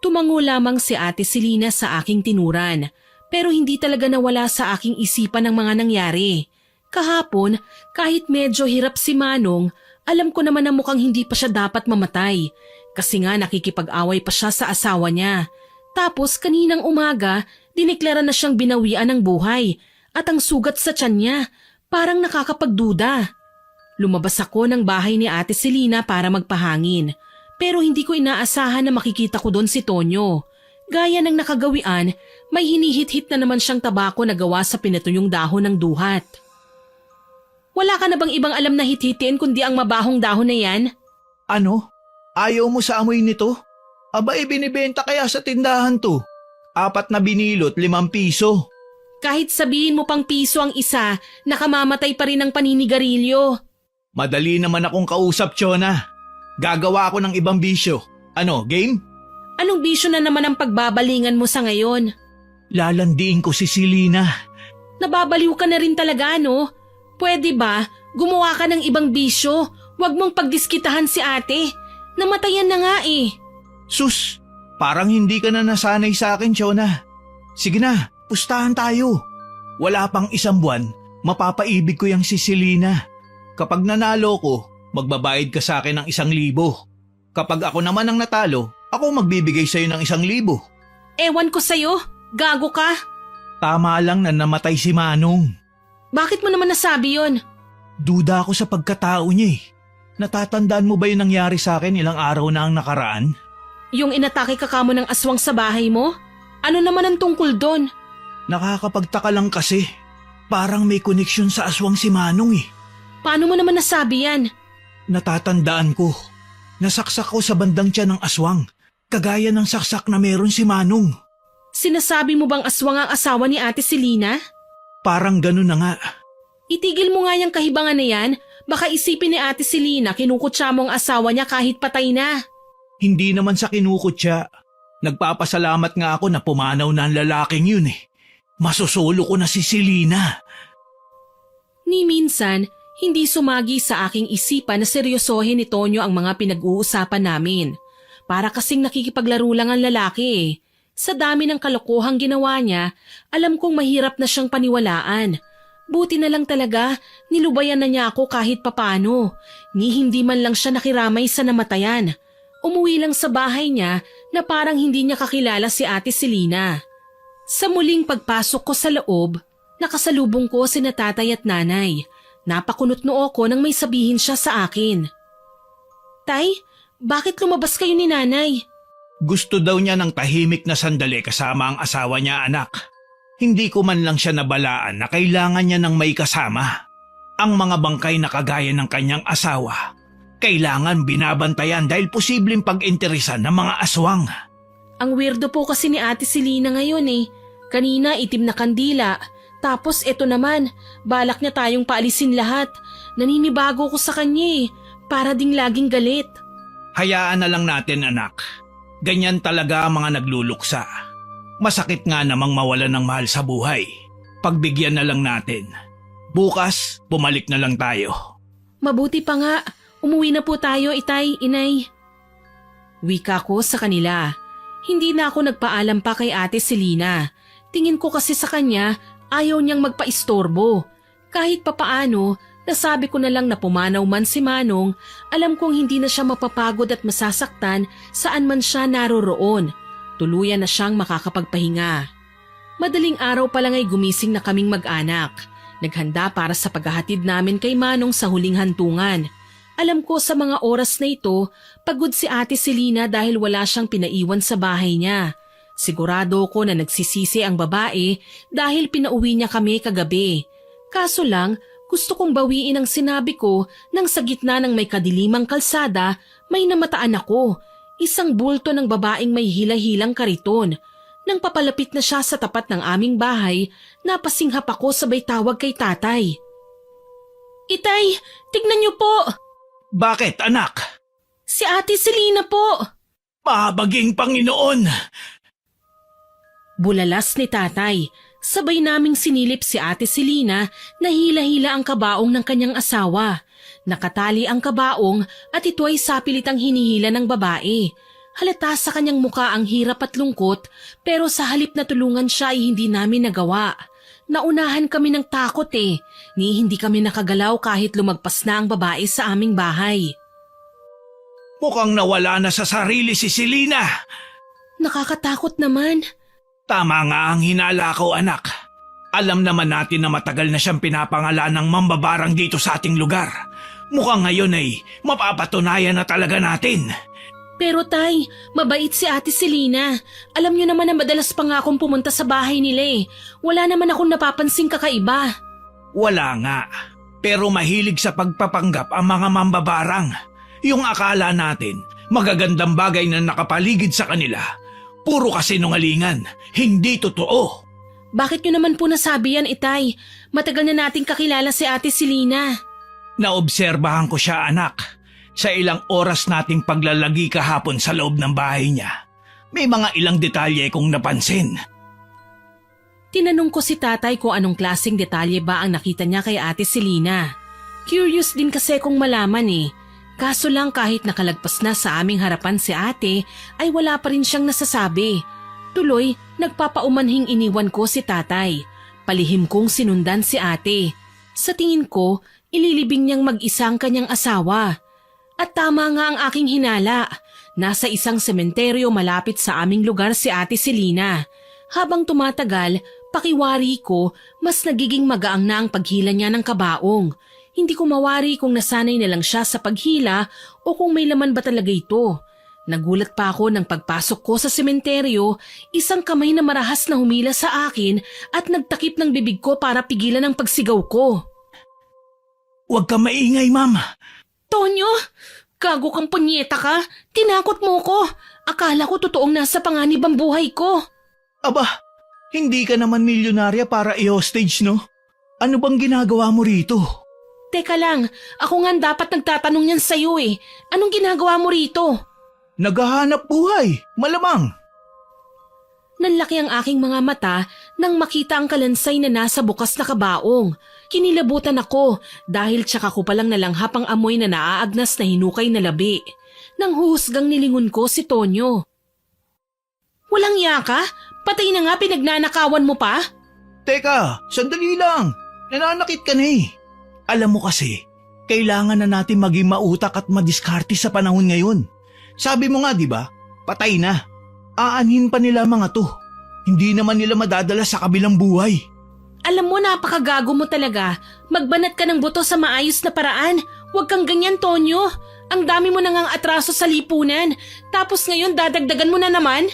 Tumango lamang si Ate Selina sa aking tinuran, pero hindi talaga nawala sa aking isipan ang mga nangyari. Kahapon, kahit medyo hirap si Manong, alam ko naman na mukhang hindi pa siya dapat mamatay. Kasi nga nakikipag-away pa siya sa asawa niya. Tapos kaninang umaga, dineklara na siyang binawian ng buhay. At ang sugat sa tiyan niya, parang nakakapagduda. Lumabas ako ng bahay ni Ate Selina para magpahangin. Pero hindi ko inaasahan na makikita ko doon si Tonyo. Gaya ng nakagawian, may hinihit-hit na naman siyang tabako na gawa sa pinatuyong dahon ng duhat. Wala ka na bang ibang alam na hit-hitin kundi ang mabahong dahon na yan? Ano? Ayaw mo sa amoy nito? Aba, ibinibenta kaya sa tindahan to. 4 na binilot, 5 piso. Kahit sabihin mo pang piso ang isa, nakamamatay pa rin ang paninigarilyo. Madali naman akong kausap, Chona. Gagawa ako ng ibang bisyo. Ano, game? Anong bisyo na naman ang pagbabalingan mo sa ngayon? Lalandiin ko si Selina. Nababaliw ka na rin talaga, no? Pwede ba, gumawa ka ng ibang bisyo? Huwag mong pagdiskitahan si ate. Namatayan na nga Sus, parang hindi ka na nasanay sa akin, Chona. Sige na, pustahan tayo. Wala pang 1 buwan, mapapaibig ko yang si Selina. Kapag nanalo ko, magbabayad ka sa akin ng 1,000. Kapag ako naman ang natalo, ako magbibigay sa'yo ng 1,000. Ewan ko sa'yo, gago ka. Tama lang na namatay si Manong. Bakit mo naman nasabi yon? Duda ako sa pagkatao niya Natatandaan mo ba yung nangyari sa akin ilang araw na ang nakaraan? Yung inatake ka kamo ng aswang sa bahay mo? Ano naman ang tungkol doon? Nakakapagtaka lang kasi. Parang may koneksyon sa aswang si Manong Paano mo naman nasabi yan? Natatandaan ko. Nasaksak ko sa bandang tiyan ng aswang. Kagaya ng saksak na meron si Manong. Sinasabi mo bang aswang ang asawa ni Ate Selina? Parang ganun na nga. Itigil mo nga yung kahibangan na yan. Baka isipin ni Ate Selena kinukutsa mo ang asawa niya kahit patay na. Hindi naman sa kinukutya. Nagpapasalamat nga ako na pumanaw na ang lalaking yun eh. Masusulo ko na si Selena. Ni minsan, hindi sumagi sa aking isipan na seryosohin ni Tonyo ang mga pinag-uusapan namin. Para kasing nakikipaglaro lang ang lalaki eh. Sa dami ng kalokohang ginawa niya, alam kong mahirap na siyang paniwalaan. Buti na lang talaga, nilubayan na niya ako kahit papano. Ni hindi man lang siya nakiramay sa namatayan. Umuwi lang sa bahay niya na parang hindi niya kakilala si Ate Selena. Sa muling pagpasok ko sa loob, nakasalubong ko si tatay at nanay. Napakunot noo ko nang may sabihin siya sa akin. Tay, bakit lumabas kayo ni nanay? Gusto daw niya ng tahimik na sandali kasama ang asawa niya, anak. Hindi ko man lang siya nabalaan na kailangan niya ng may kasama. Ang mga bangkay na kagaya ng kanyang asawa, kailangan binabantayan dahil posibleng pag-interesan ng mga aswang. Ang weirdo po kasi ni Ate Selena ngayon eh. Kanina itim na kandila, tapos eto naman, balak niya tayong paalisin lahat. Naninibago ko sa kanya eh, para ding laging galit. Hayaan na lang natin, anak. Ganyan talaga ang mga nagluluksa. Masakit nga namang mawalan ng mahal sa buhay. Pagbigyan na lang natin. Bukas, bumalik na lang tayo. Mabuti pa nga, umuwi na po tayo, itay, inay. Wika ko sa kanila. Hindi na ako nagpaalam pa kay Ate Selena. Tingin ko kasi sa kanya, ayaw niyang magpaistorbo. Kahit papaano, nasabi ko na lang na pumanaw man si Manong, alam kong hindi na siya mapapagod at masasaktan saan man siya naroroon. Tuluyan na siyang makakapagpahinga. Madaling araw pa lang ay gumising na kaming mag-anak. Naghanda para sa paghahatid namin kay Manong sa huling hantungan. Alam ko sa mga oras na ito, pagod si Ate Selena dahil wala siyang pinaiwan sa bahay niya. Sigurado ko na nagsisisi ang babae dahil pinauwi niya kami kagabi. Kaso lang, gusto kong bawiin ang sinabi ko nang sa gitna ng may kadilimang kalsada, may namataan ako. Isang bulto ng babaeng may hila-hilang kariton. Nang papalapit na siya sa tapat ng aming bahay, napasinghap ako sabay tawag kay tatay. Itay, tignan niyo po! Bakit, anak? Si Ate Selena po! Mahabaging Panginoon! Bulalas ni tatay. Sabay naming sinilip si Ate Selena na hila-hila ang kabaong ng kanyang asawa. Nakatali ang kabaong at ito ay sapilitang hinihila ng babae. Halata sa kanyang muka ang hirap at lungkot pero sa halip na tulungan siya ay hindi namin nagawa. Naunahan kami ng takot eh. Ni hindi kami nakagalaw kahit lumagpas na ang babae sa aming bahay. Mukhang nawala na sa sarili si Selena. Nakakatakot naman. Tama nga ang hinala ko, anak. Alam naman natin na matagal na siyang pinapangalan ng mambabarang dito sa ating lugar. Mukhang ngayon ay mapapatunayan na talaga natin. Pero tay, mabait si Ate Selena. Alam niyo naman na madalas pa nga akong pumunta sa bahay nila eh. Wala naman akong napapansing kakaiba. Wala nga. Pero mahilig sa pagpapanggap ang mga mambabarang. Yung akala natin, magagandang bagay na nakapaligid sa kanila. Puro kasinungalingan, hindi totoo. Bakit niyo naman po nasabi yan, itay? Matagal na nating kakilala si Ate Selena. Naobserbahan ko siya, anak. Sa ilang oras nating paglalagi kahapon sa loob ng bahay niya, may mga ilang detalye kong napansin. Tinanong ko si tatay kung anong klaseng detalye ba ang nakita niya kay Ate Selena. Curious din kasi kong malaman eh. Kaso lang kahit nakalagpas na sa aming harapan si ate, ay wala pa rin siyang nasasabi. Tuloy, nagpapaumanhing iniwan ko si tatay. Palihim kong sinundan si ate. Sa tingin ko, ililibing niyang mag-isang kanyang asawa. At tama nga ang aking hinala. Nasa isang sementeryo malapit sa aming lugar si Ate Selena. Habang tumatagal, pakiwari ko, mas nagiging magaang na ang paghila niya ng kabaong. Hindi ko mawari kung nasanay na lang siya sa paghila o kung may laman ba talaga ito. Nagulat pa ako nang pagpasok ko sa sementeryo, isang kamay na marahas na humila sa akin at nagtakip ng bibig ko para pigilan ang pagsigaw ko. Huwag ka maingay, ma'am. Tonyo, gago kang punyeta ka. Tinakot mo ko. Akala ko totoong nasa panganib ang buhay ko. Aba, hindi ka naman milyonarya para i-hostage, no? Ano bang ginagawa mo rito? Teka lang, ako nga dapat nagtatanong yan sa'yo eh. Anong ginagawa mo rito? Naghahanap buhay, malamang. Nanlaki ang aking mga mata nang makita ang kalansay na nasa bukas na kabaong. Kinilabutan ako dahil tsaka ko palang nalanghap ang amoy na naaagnas na hinukay na labi. Nang huhusgang nilingon ko si Tonyo. Walang yaka? Patay na nga pinagnanakawan mo pa? Teka, sandali lang. Nananakit ka na eh. Alam mo kasi, kailangan na natin maging mautak at madiskarte sa panahon ngayon. Sabi mo nga, di ba? Patay na. Aanhin pa nila mga to. Hindi naman nila madadala sa kabilang buhay. Alam mo, napakagago mo talaga. Magbanat ka ng buto sa maayos na paraan. Huwag kang ganyan, Tonyo. Ang dami mo nang atraso sa lipunan. Tapos ngayon dadagdagan mo na naman?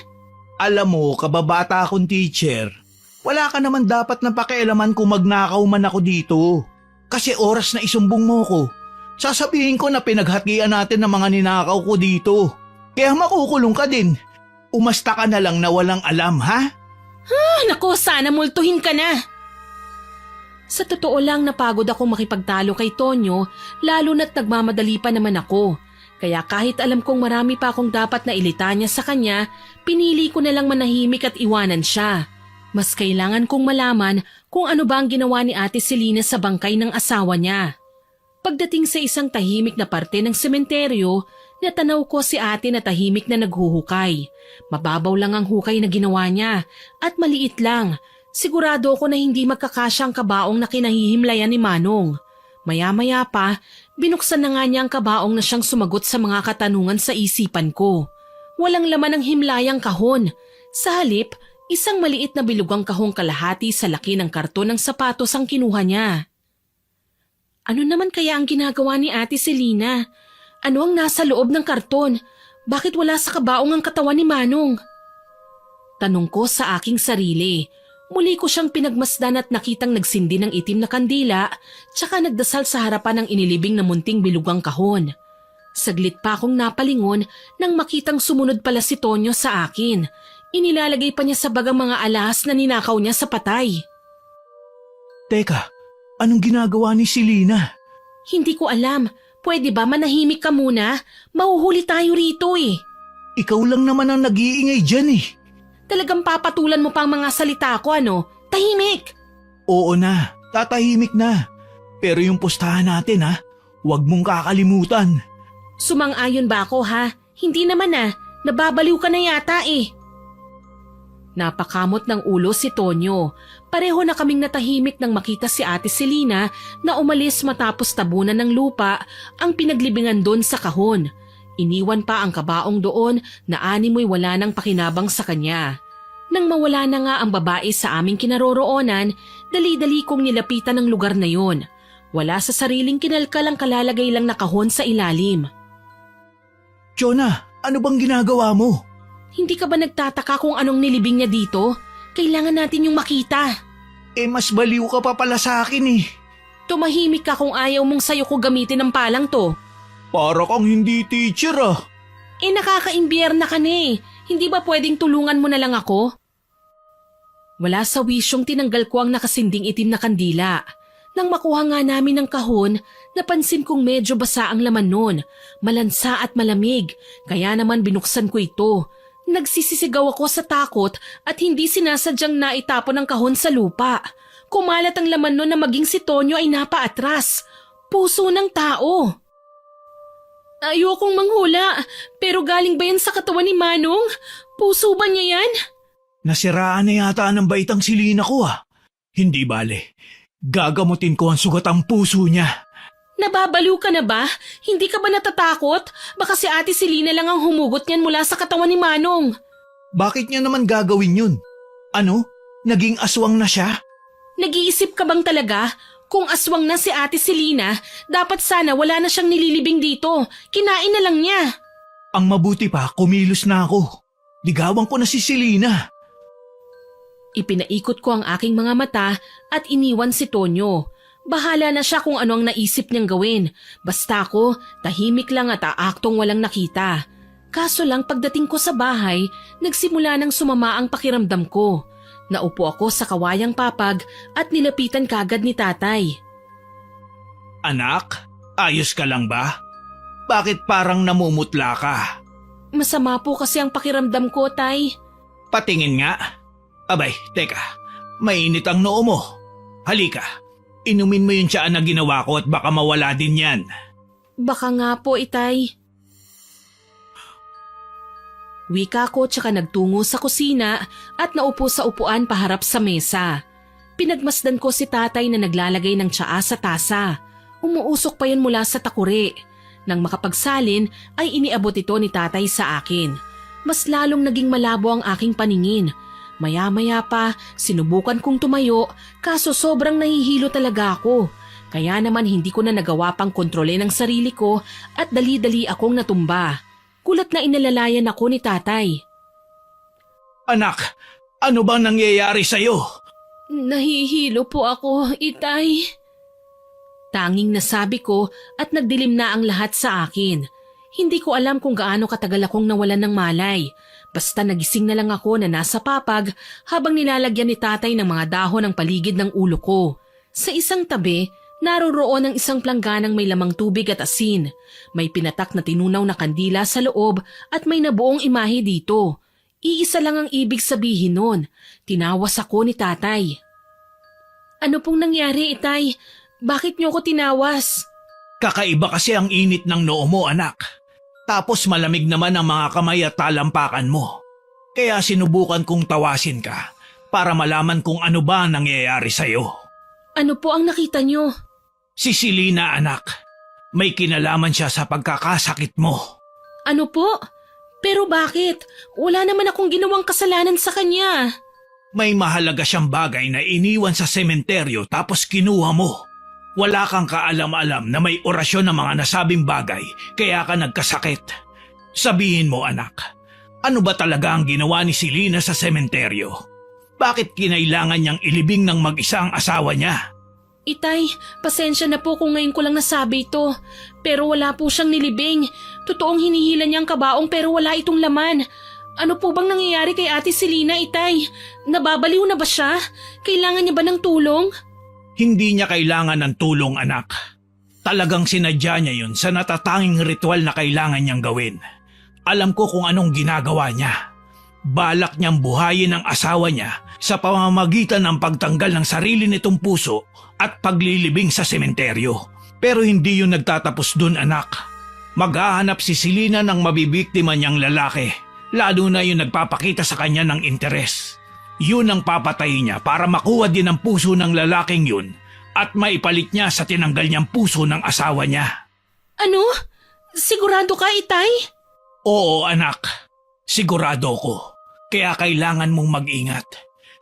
Alam mo, kababata akong teacher. Wala ka naman dapat na pakialaman kung magnakaw man ako dito. Kasi oras na isumbong mo ko, sasabihin ko na pinaghatian natin ng mga ninakaw ko dito. Kaya makukulong ka din. Umasta ka na lang na walang alam, ha? Nako, sana multuhin ka na. Sa totoo lang napagod ako makipagtalo kay Tonyo, lalo na't nagmamadali pa naman ako. Kaya kahit alam kong marami pa akong dapat na ilitanya sa kanya, pinili ko na lang manahimik at iwanan siya. Mas kailangan kong malaman kung ano ba ang ginawa ni Ate Selena sa bangkay ng asawa niya. Pagdating sa isang tahimik na parte ng sementeryo, natanaw ko si ate na tahimik na naghuhukay. Mababaw lang ang hukay na ginawa niya at maliit lang. Sigurado ako na hindi magkakasya ang kabaong na kinahihimlayan ni Manong. Maya-maya pa, binuksan na nga niya ang kabaong na siyang sumagot sa mga katanungan sa isipan ko. Walang laman ang himlayang kahon. Sa halip, isang maliit na bilugang kahong kalahati sa laki ng karton ng sapatos ang kinuha niya. Ano naman kaya ang ginagawa ni Ate Selena? Ano ang nasa loob ng karton? Bakit wala sa kabaong ang katawan ni Manong? Tanong ko sa aking sarili. Muli ko siyang pinagmasdan at nakitang nagsindi ng itim na kandila tsaka nagdasal sa harapan ng inilibing na munting bilugang kahon. Saglit pa akong napalingon nang makitang sumunod pala si Tonyo sa akin. Inilalagay pa niya sa bagang mga alahas na ninakaw niya sa patay. Teka, anong ginagawa ni Selena? Hindi ko alam. Pwede ba manahimik ka muna? Mahuhuli tayo rito eh. Ikaw lang naman ang nag-iingay dyan eh. Talagang papatulan mo pang mga salita ko, ano? Tahimik! Oo na, tatahimik na. Pero yung pustahan natin ha, huwag mong kakalimutan. Sumang-ayon ba ako ha? Hindi naman nababaliw ka na yata eh. Napakamot ng ulo si Tonyo. Pareho na kaming natahimik nang makita si Ate Selena na umalis matapos tabunan ng lupa ang pinaglibingan doon sa kahon. Iniwan pa ang kabaong doon na animoy wala nang pakinabang sa kanya. Nang mawala na nga ang babae sa aming kinaroroonan, dali-dali kong nilapitan ang lugar na yon. Wala sa sariling kinalkal ang kalalagay lang na kahon sa ilalim. Jonah, ano bang ginagawa mo? Hindi ka ba nagtataka kung anong nilibing niya dito? Kailangan natin yung makita. Mas baliw ka pa pala sa akin eh. Tumahimik ka kung ayaw mong sayo ko gamitin ang palang to. Para kang hindi teacher ah. Nakakaimbierna ka na eh. Hindi ba pwedeng tulungan mo na lang ako? Wala sa wisyong tinanggal ko ang nakasinding itim na kandila. Nang makuha nga namin ng kahon, napansin kong medyo basa ang laman nun. Malansa at malamig, kaya naman binuksan ko ito. Nagsisisigaw ako sa takot at hindi sinasadyang naitapon ang kahon sa lupa. Kumalat ang laman nun na maging si Tonyo ay napaatras. Puso ng tao. Ayokong manghula, pero galing ba yan sa katawan ni Manong? Puso ba niya yan? Nasiraan na yata ng baitang Selena ko ah. Hindi bale, gagamutin ko ang sugatang puso niya. Nababaliw ka na ba? Hindi ka ba natatakot? Baka si Ate Selena lang ang humugot niyan mula sa katawan ni Manong. Bakit niya naman gagawin yun? Ano? Naging aswang na siya? Nag-iisip ka bang talaga? Kung aswang na si Ate Selena, dapat sana wala na siyang nililibing dito. Kinain na lang niya. Ang mabuti pa, kumilos na ako. Ligawan ko na si Selena. Ipinaikot ko ang aking mga mata at iniwan si Tonyo. Bahala na siya kung ano ang naisip niyang gawin. Basta ako, tahimik lang at aaktong walang nakita. Kaso lang pagdating ko sa bahay, nagsimula nang sumama ang pakiramdam ko. Naupo ako sa kawayang papag at nilapitan kagad ni tatay. Anak, ayos ka lang ba? Bakit parang namumutla ka? Masama po kasi ang pakiramdam ko, tay. Patingin nga. Abay, teka. Mainit ang noo mo. Halika. Inumin mo yung tiyaan na ginawa ko at baka mawala din yan. Baka nga po, itay. Wika ko tsaka nagtungo sa kusina at naupo sa upuan paharap sa mesa. Pinagmasdan ko si tatay na naglalagay ng tsaa sa tasa. Umuusok pa yun mula sa takuri. Nang makapagsalin ay iniabot ito ni tatay sa akin. Mas lalong naging malabo ang aking paningin. Maya-maya pa, sinubukan kong tumayo kaso sobrang nahihilo talaga ako. Kaya naman hindi ko na nagawa pang kontrolin ang sarili ko at dali-dali akong natumba. Kulat na inalalayan ako ni tatay. Anak, ano bang nangyayari sa'yo? Nahihilo po ako, itay. Tanging nasabi ko at nagdilim na ang lahat sa akin. Hindi ko alam kung gaano katagal akong nawalan ng malay. Basta nagising na lang ako na nasa papag habang nilalagyan ni tatay ng mga dahon ang paligid ng ulo ko. Sa isang tabi, naroroon ang isang plangganang may lamang tubig at asin. May pinatak na tinunaw na kandila sa loob at may nabuong imahe dito. Iisa lang ang ibig sabihin nun. Tinawas ako ni tatay. Ano pong nangyari, itay? Bakit niyo ko tinawas? Kakaiba kasi ang init ng noo mo, anak. Tapos malamig naman ang mga kamay at talampakan mo. Kaya sinubukan kong tawasin ka para malaman kung ano ba ang nangyayari sa'yo. Ano po ang nakita niyo? Si Selena, anak. May kinalaman siya sa pagkakasakit mo. Ano po? Pero bakit? Wala naman akong ginawang kasalanan sa kanya. May mahalaga siyang bagay na iniwan sa sementeryo tapos kinuha mo. Wala kang kaalam-alam na may orasyon ng mga nasabing bagay kaya ka nagkasakit. Sabihin mo, anak, ano ba talaga ang ginawa ni Selena sa sementeryo? Bakit kinailangan niyang ilibing ng mag-isa ang asawa niya? Itay, pasensya na po kung ngayon ko lang nasabi ito. Pero wala po siyang nilibing. Totoong hinihila niya ang kabaong pero wala itong laman. Ano po bang nangyayari kay Ate Selena, itay? Nababaliw na ba siya? Kailangan niya ba ng tulong? Hindi niya kailangan ng tulong, anak. Talagang sinadya niya yun sa natatanging ritual na kailangan niyang gawin. Alam ko kung anong ginagawa niya. Balak niyang buhayin ang asawa niya sa pamamagitan ng pagtanggal ng sarili nitong puso at paglilibing sa sementeryo. Pero hindi yun nagtatapos dun, anak. Maghahanap si Selena ng mabibiktima niyang lalaki, lalo na yung nagpapakita sa kanya ng interes. Yun ang papatayin niya para makuha din ang puso ng lalaking yun at maipalit niya sa tinanggal niyang puso ng asawa niya. Ano? Sigurado ka, itay? Oo, anak. Sigurado ko. Kaya kailangan mong mag-ingat.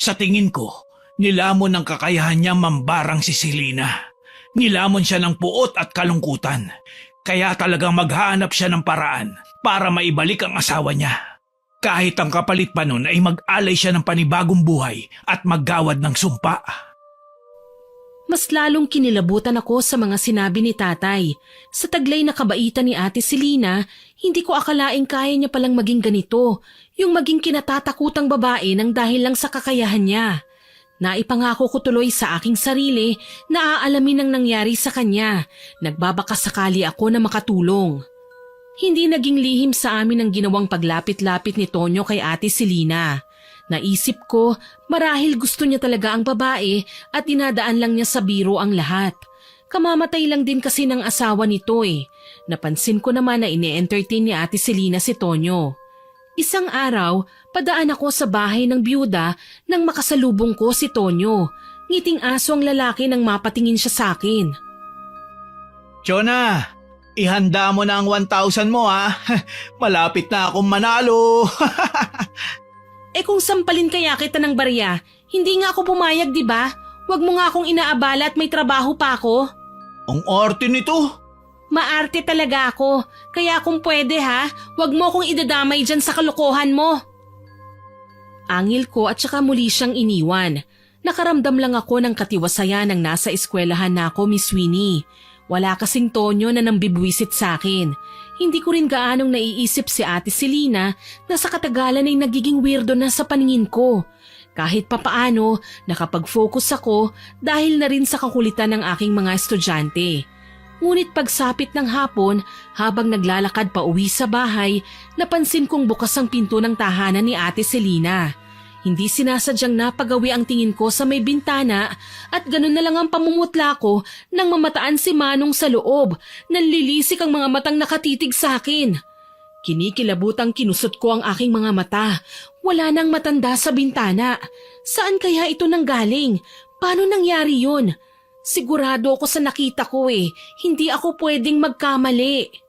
Sa tingin ko, nilamon ng kakayahan niya mambarang si Selena. Nilamon siya ng puot at kalungkutan. Kaya talagang maghahanap siya ng paraan para maibalik ang asawa niya. Kahit ang kapalit pa nun ay mag-alay siya ng panibagong buhay at maggawad ng sumpa. Mas lalong kinilabutan ako sa mga sinabi ni tatay. Sa taglay na kabaitan ni Ate Selena, hindi ko akalaing kaya niya palang maging ganito, yung maging kinatatakutang babae nang dahil lang sa kakayahan niya. Naipangako ko tuloy sa aking sarili na aalamin ang nangyari sa kanya. Nagbabakasakali ako na makatulong. Hindi naging lihim sa amin ang ginawang paglapit-lapit ni Tonyo kay Ate Selena. Naisip ko, marahil gusto niya talaga ang babae at dinadaan lang niya sa biro ang lahat. Kamamatay lang din kasi ng asawa nito eh. Napansin ko naman na ine-entertain ni Ate Selena si Tonyo. Isang araw, padaan ako sa bahay ng byuda nang makasalubong ko si Tonyo. Ngiting aso ang lalaki nang mapatingin siya sa akin. Chona, ihanda mo na ang 1,000 mo ha. Malapit na akong manalo. Kung sampalin kaya kita ng barya, hindi nga ako pumayag, di ba? Huwag mo nga akong inaabala at may trabaho pa ako. Ang arte nito. Maarte talaga ako, kaya kung pwede ha, huwag mo akong idadamay dyan sa kalokohan mo. Angil ko at saka muli siyang iniwan. Nakaramdam lang ako ng katiwasayan nang nasa eskwelahan na ako, Miss Winnie. Wala kasing Tonyo na nambibwisit sa akin. Hindi ko rin gaanong naiisip si Ate Selena na sa katagalan ay nagiging weirdo na sa paningin ko. Kahit papaano, nakapag-focus ako dahil na rin sa kakulitan ng aking mga estudyante. Ngunit pagsapit ng hapon, habang naglalakad pa uwi sa bahay, napansin kong bukas ang pinto ng tahanan ni Ate Selina. Hindi sinasadyang napagawi ang tingin ko sa may bintana at ganun na lang ang pamumutla ko nang mamataan si Manong sa loob. Nanlilisik ang mga matang nakatitig sa akin. Kinikilabutang kinusot ko ang aking mga mata. Wala nang matanda sa bintana. Saan kaya ito nanggaling? Paano nangyari yun? Sigurado ako sa nakita ko eh. Hindi ako pwedeng magkamali.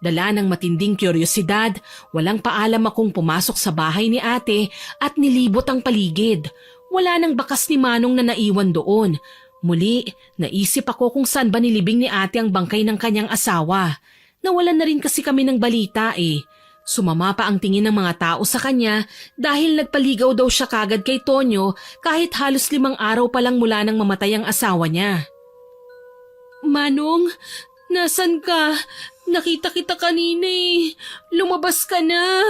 Dala ng matinding kuryosidad, walang paalam akong pumasok sa bahay ni ate at nilibot ang paligid. Wala nang bakas ni Manong na naiwan doon. Muli, naisip ako kung saan ba nilibing ni ate ang bangkay ng kanyang asawa. Nawalan na rin kasi kami ng balita eh. Sumama pa ang tingin ng mga tao sa kanya dahil nagpaligaw daw siya kagad kay Tonyo kahit halos 5 araw pa lang mula nang mamatay ang asawa niya. Manong, nasan ka? Nakita kita kanina eh. Lumabas ka na.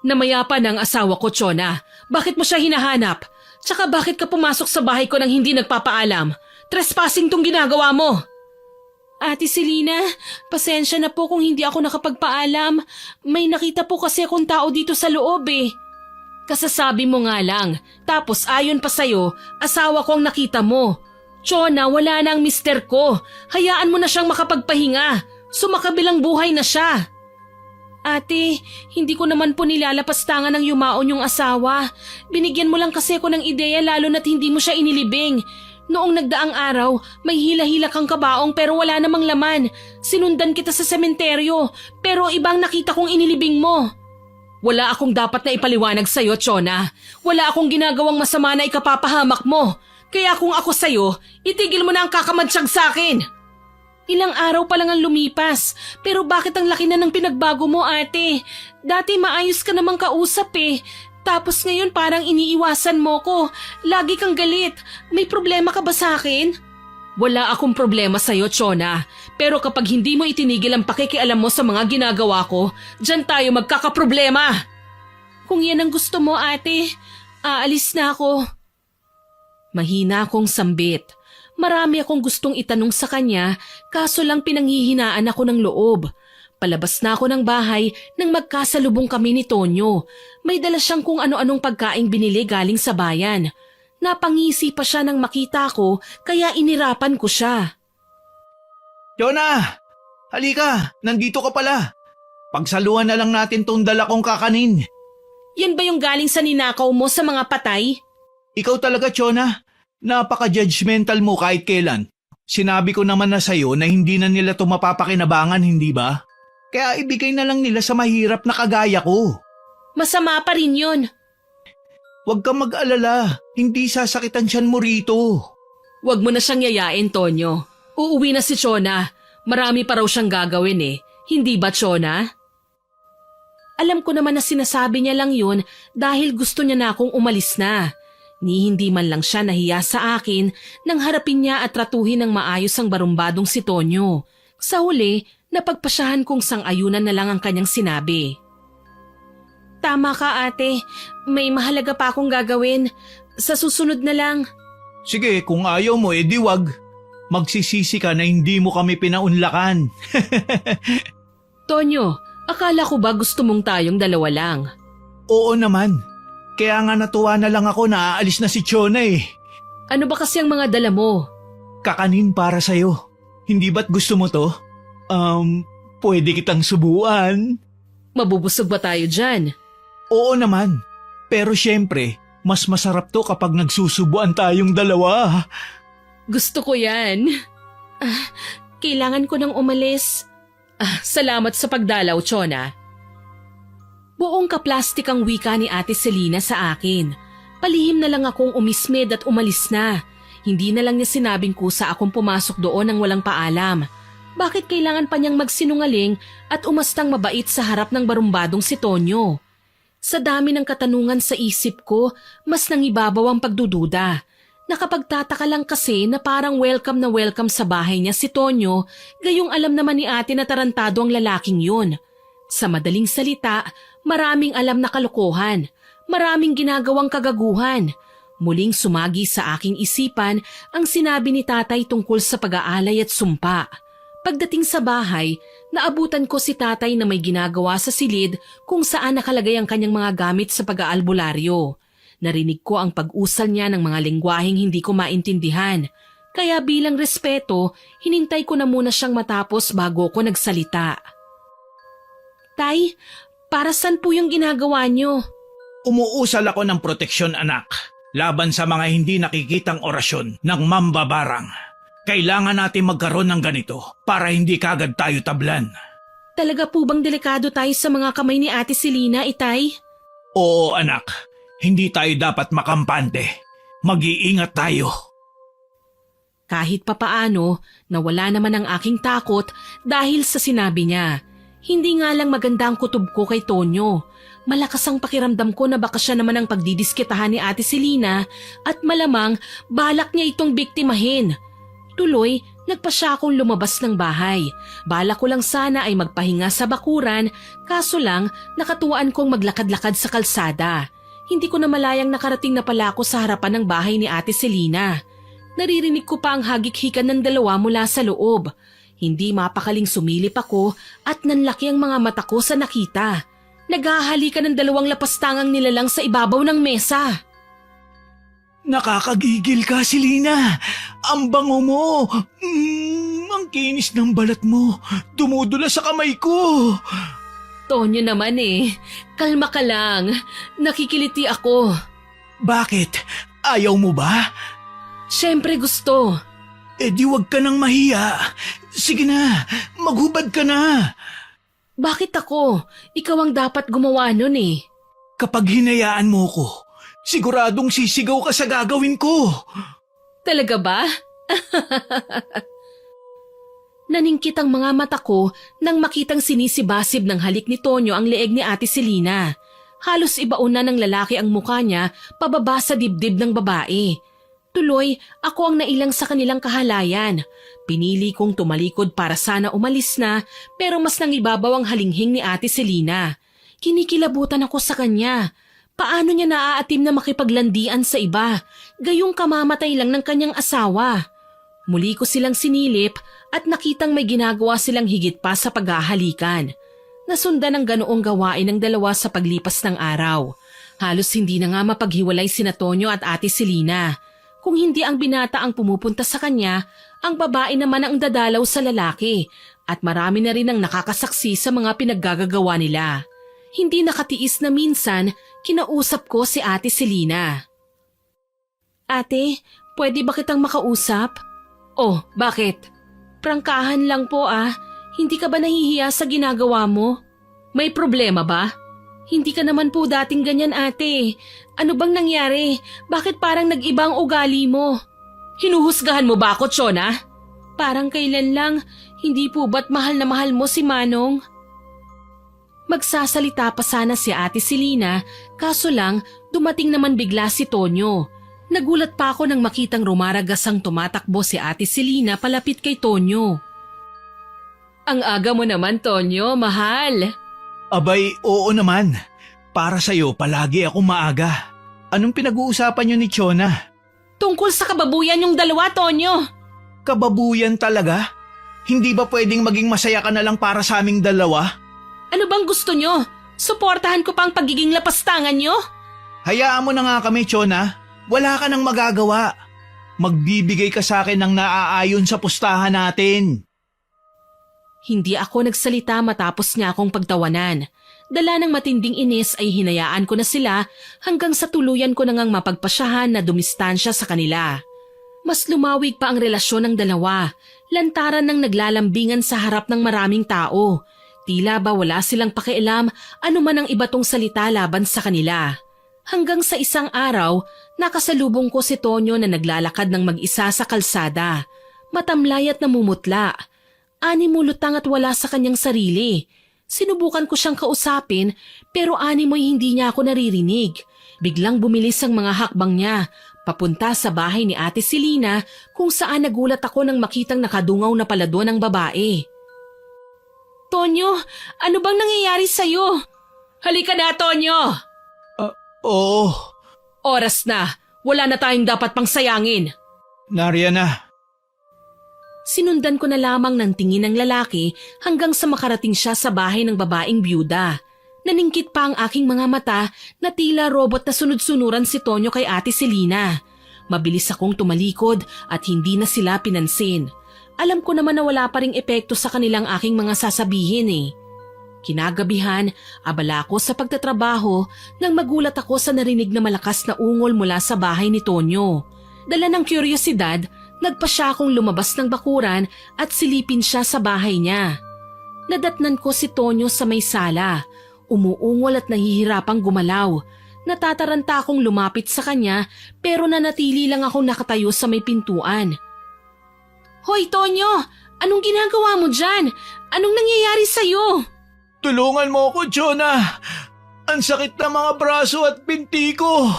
Namaya pa ng asawa ko, Chona. Bakit mo siya hinahanap? Tsaka bakit ka pumasok sa bahay ko nang hindi nagpapaalam? Trespassing tong ginagawa mo. Ate Selina, pasensya na po kung hindi ako nakapagpaalam. May nakita po kasi akong tao dito sa loob eh. Kasasabi mo nga lang. Tapos ayon pa sa'yo, asawa ko ang nakita mo. Chona, wala na ang mister ko. Hayaan mo na siyang makapagpahinga. Sumakabilang buhay na siya. Ate, hindi ko naman po nilalapastangan ng yumaon yung asawa. Binigyan mo lang kasi ako ng ideya lalo na't hindi mo siya inilibing. Noong nagdaang araw, may hila-hila kang kabaong pero wala namang laman. Sinundan kita sa sementeryo pero ibang nakita kong inilibing mo. Wala akong dapat na ipaliwanag sa'yo, Chona. Wala akong ginagawang masama na ikapapahamak mo. Kaya kung ako sa'yo, itigil mo na ang kakamadsyag sa akin. Ilang araw pa lang ang lumipas, pero bakit ang laki na ng pinagbago mo, ate? Dati maayos ka namang kausap eh. Tapos ngayon parang iniiwasan mo ko. Lagi kang galit. May problema ka ba sa akin? Wala akong problema sa'yo, Chona. Pero kapag hindi mo itinigil ang pakikialam mo sa mga ginagawa ko, dyan tayo magkakaproblema. Kung yan ang gusto mo, ate, aalis na ako. Mahina akong sambit. Marami akong gustong itanong sa kanya, kaso lang pinanghihinaan ako ng loob. Palabas na ako ng bahay nang magkasalubong kami ni Tonyo. May dala siyang kung ano-anong pagkaing binili galing sa bayan. Napangisi pa siya nang makita ko, kaya inirapan ko siya. Chona! Halika! Nandito ka pala! Pagsaluhan na lang natin tong dala kong kakanin. Yan ba yung galing sa ninakaw mo sa mga patay? Ikaw talaga, Chona. Napaka-judgmental mo kahit kailan. Sinabi ko naman na sa'yo na hindi na nila ito mapapakinabangan, hindi ba? Kaya ibigay na lang nila sa mahirap na kagaya ko. Masama pa rin yun. Huwag kang mag-alala. Hindi sasakitan siyan mo rito. Huwag mo na siyang yayain, Tonyo. Uuwi na si Chona. Marami pa raw siyang gagawin eh. Hindi ba, Chona? Alam ko naman na sinasabi niya lang yun dahil gusto niya na akong umalis na. Ni hindi man lang siya nahiya sa akin nang harapin niya at tratuhin ng maayos ang barumbadong si Tonyo. Sa huli, napagpasyahan kong sang-ayunan na lang ang kanyang sinabi. Tama ka, ate. May mahalaga pa akong gagawin. Sa susunod na lang. Sige, kung ayaw mo, edi wag. Magsisisi ka na hindi mo kami pinaunlakan. Tonyo, akala ko ba gusto mong tayong dalawa lang? Oo naman. Kaya nga natuwa na lang ako na aalis na si Chona eh. Ano ba kasi ang mga dala mo? Kakanin para sa'yo. Hindi ba't gusto mo to? Pwede kitang subuan. Mabubusog ba tayo dyan? Oo naman. Pero syempre, mas masarap to kapag nagsusubuan tayong dalawa. Gusto ko yan. Kailangan ko nang umalis. Salamat sa pagdalaw, Chona. Buong kaplastik ang wika ni Ate Selina sa akin. Palihim na lang akong umismed at umalis na. Hindi na lang niya sinabing kusa akong pumasok doon nang walang paalam. Bakit kailangan pa niyang magsinungaling at umastang mabait sa harap ng barumbadong si Tonyo? Sa dami ng katanungan sa isip ko, mas nangibabaw ang pagdududa. Nakapagtataka lang kasi na parang welcome na welcome sa bahay niya si Tonyo, gayong alam naman ni ate na tarantado ang lalaking yun. Sa madaling salita, maraming alam na kalokohan. Maraming ginagawang kagaguhan. Muling sumagi sa aking isipan ang sinabi ni tatay tungkol sa pag-aalay at sumpa. Pagdating sa bahay, naabutan ko si tatay na may ginagawa sa silid kung saan nakalagay ang kanyang mga gamit sa pag-aalbularyo. Narinig ko ang pag-usal niya ng mga lengguaheng hindi ko maintindihan. Kaya bilang respeto, hinintay ko na muna siyang matapos bago ko nagsalita. Tay, para saan po yung ginagawa niyo? Umuusal ako ng proteksyon, anak. Laban sa mga hindi nakikitang orasyon ng mambabarang. Kailangan natin magkaroon ng ganito para hindi kagad tayo tablan. Talaga po bang delikado tayo sa mga kamay ni Ate Selina, itay? Oo, anak. Hindi tayo dapat makampante. Mag-iingat tayo. Kahit papaano, nawala naman ang aking takot dahil sa sinabi niya. Hindi nga lang maganda ang kutob ko kay Tonyo. Malakas ang pakiramdam ko na baka siya naman ang pagdidiskitahan ni Ate Selina at malamang balak niya itong biktimahin. Tuloy, nagpa siya akong lumabas ng bahay. Balak ko lang sana ay magpahinga sa bakuran, kaso lang nakatuwaan kong maglakad-lakad sa kalsada. Hindi ko na malayang nakarating na pala ako sa harapan ng bahay ni Ate Selina. Naririnig ko pa ang hagik-hikan ng dalawa mula sa loob. Hindi mapakaling sumilip ako at nanlaki ang mga mata ko sa nakita. Naghahalikan ng dalawang lapastangang nilalang sa ibabaw ng mesa. Nakakagigil ka, Selina. Ang bango mo. Ang kinis ng balat mo. Dumudula sa kamay ko. Tonyo naman kalma ka lang. Nakikiliti ako. Bakit? Ayaw mo ba? Siyempre gusto. Di wag ka nang mahiya. Sige na, maghubad ka na. Bakit ako? Ikaw ang dapat gumawa nun Kapag hinayaan mo ko, siguradong sisigaw ka sa gagawin ko. Talaga ba? Naningkit ang mga mata ko nang makitang sinisibasib ng halik ni Tonyo ang leeg ni Ate Selina. Halos ibaon na ng lalaki ang mukha niya pababa sa dibdib ng babae. Tuloy, ako ang nailang sa kanilang kahalayan. Pinili kong tumalikod para sana umalis na pero mas nangibabaw ang halinghing ni Ate Selina. Kinikilabutan ako sa kanya. Paano niya naaatim na makipaglandian sa iba? Gayong kamamatay lang ng kanyang asawa. Muli ko silang sinilip at nakitang may ginagawa silang higit pa sa paghahalikan. Nasundan ang ganoong gawain ng dalawa sa paglipas ng araw. Halos hindi na nga mapaghiwalay sina Tonyo at Ate Selina. Kung hindi ang binata ang pumupunta sa kanya, ang babae naman ang dadalaw sa lalaki at marami na rin ang nakakasaksi sa mga pinaggagawa nila. Hindi nakatiis na minsan, kinausap ko si Ate Selina. Ate, pwede ba kitang makausap? Oh, bakit? Prangkahan lang po Hindi ka ba nahihiya sa ginagawa mo? May problema ba? Hindi ka naman po dating ganyan, ate. Ano bang nangyari? Bakit parang nag-iba ang ugali mo? Hinuhusgahan mo ba ako, Chona? Parang kailan lang, hindi po ba't mahal na mahal mo si Manong? Magsasalita pa sana si Ate Selina, kaso lang dumating naman bigla si Tonyo. Nagulat pa ako nang makitang rumaragasang tumatakbo si Ate Selina palapit kay Tonyo. Ang aga mo naman, Tonyo, mahal. Abay, oo naman. Para sa'yo, palagi ako maaga. Anong pinag-uusapan niyo ni Chona? Tungkol sa kababuyan yung dalawa, Tonyo. Kababuyan talaga? Hindi ba pwedeng maging masaya ka na lang para sa aming dalawa? Ano bang gusto nyo? Suportahan ko pa ang pagiging lapastangan nyo? Hayaan mo na nga kami, Chona. Wala ka nang magagawa. Magbibigay ka sa akin ng naaayon sa pustahan natin. Hindi ako nagsalita matapos niya akong pagtawanan. Dala ng matinding inis ay hinayaan ko na sila hanggang sa tuluyan ko na ngang mapagpasyahan na dumistansya sa kanila. Mas lumawig pa ang relasyon ng dalawa, lantaran ng naglalambingan sa harap ng maraming tao. Tila ba wala silang pakialam anuman ang iba tong salita laban sa kanila. Hanggang sa isang araw, nakasalubong ko si Tonyo na naglalakad ng mag-isa sa kalsada. Matamlay at namumutla. Animo lutang at wala sa kanyang sarili. Sinubukan ko siyang kausapin pero animo'y hindi niya ako naririnig. Biglang bumilis ang mga hakbang niya, papunta sa bahay ni Ate Selina kung saan nagulat ako nang makitang nakadungaw na pala doon ang babae. Tonyo, ano bang nangyayari sa'yo? Halika na, Tonyo! Oo, Oras na. Wala na tayong dapat pang sayangin. nariyan na. Sinundan ko na lamang ng tingin ng lalaki hanggang sa makarating siya sa bahay ng babaeng byuda. Naningkit pa ang aking mga mata na tila robot na sunod-sunuran si Tonyo kay Ate Selina. Mabilis akong tumalikod at hindi na sila pinansin. Alam ko naman na wala pa ring epekto sa kanilang aking mga sasabihin eh. Kinagabihan, abala ko sa pagtatrabaho nang magulat ako sa narinig na malakas na ungol mula sa bahay ni Tonyo. Dala ng kuryosidad, nagpa siya akong lumabas ng bakuran at silipin siya sa bahay niya. Nadatnan ko si Tonyo sa may sala, umuungol at nahihirapang gumalaw. Natataranta akong lumapit sa kanya pero nanatili lang akong nakatayo sa may pintuan. Hoy Tonyo! Anong ginagawa mo dyan? Anong nangyayari sa'yo? Tulungan mo ako, Jonah. Ang sakit na mga braso at binti ko.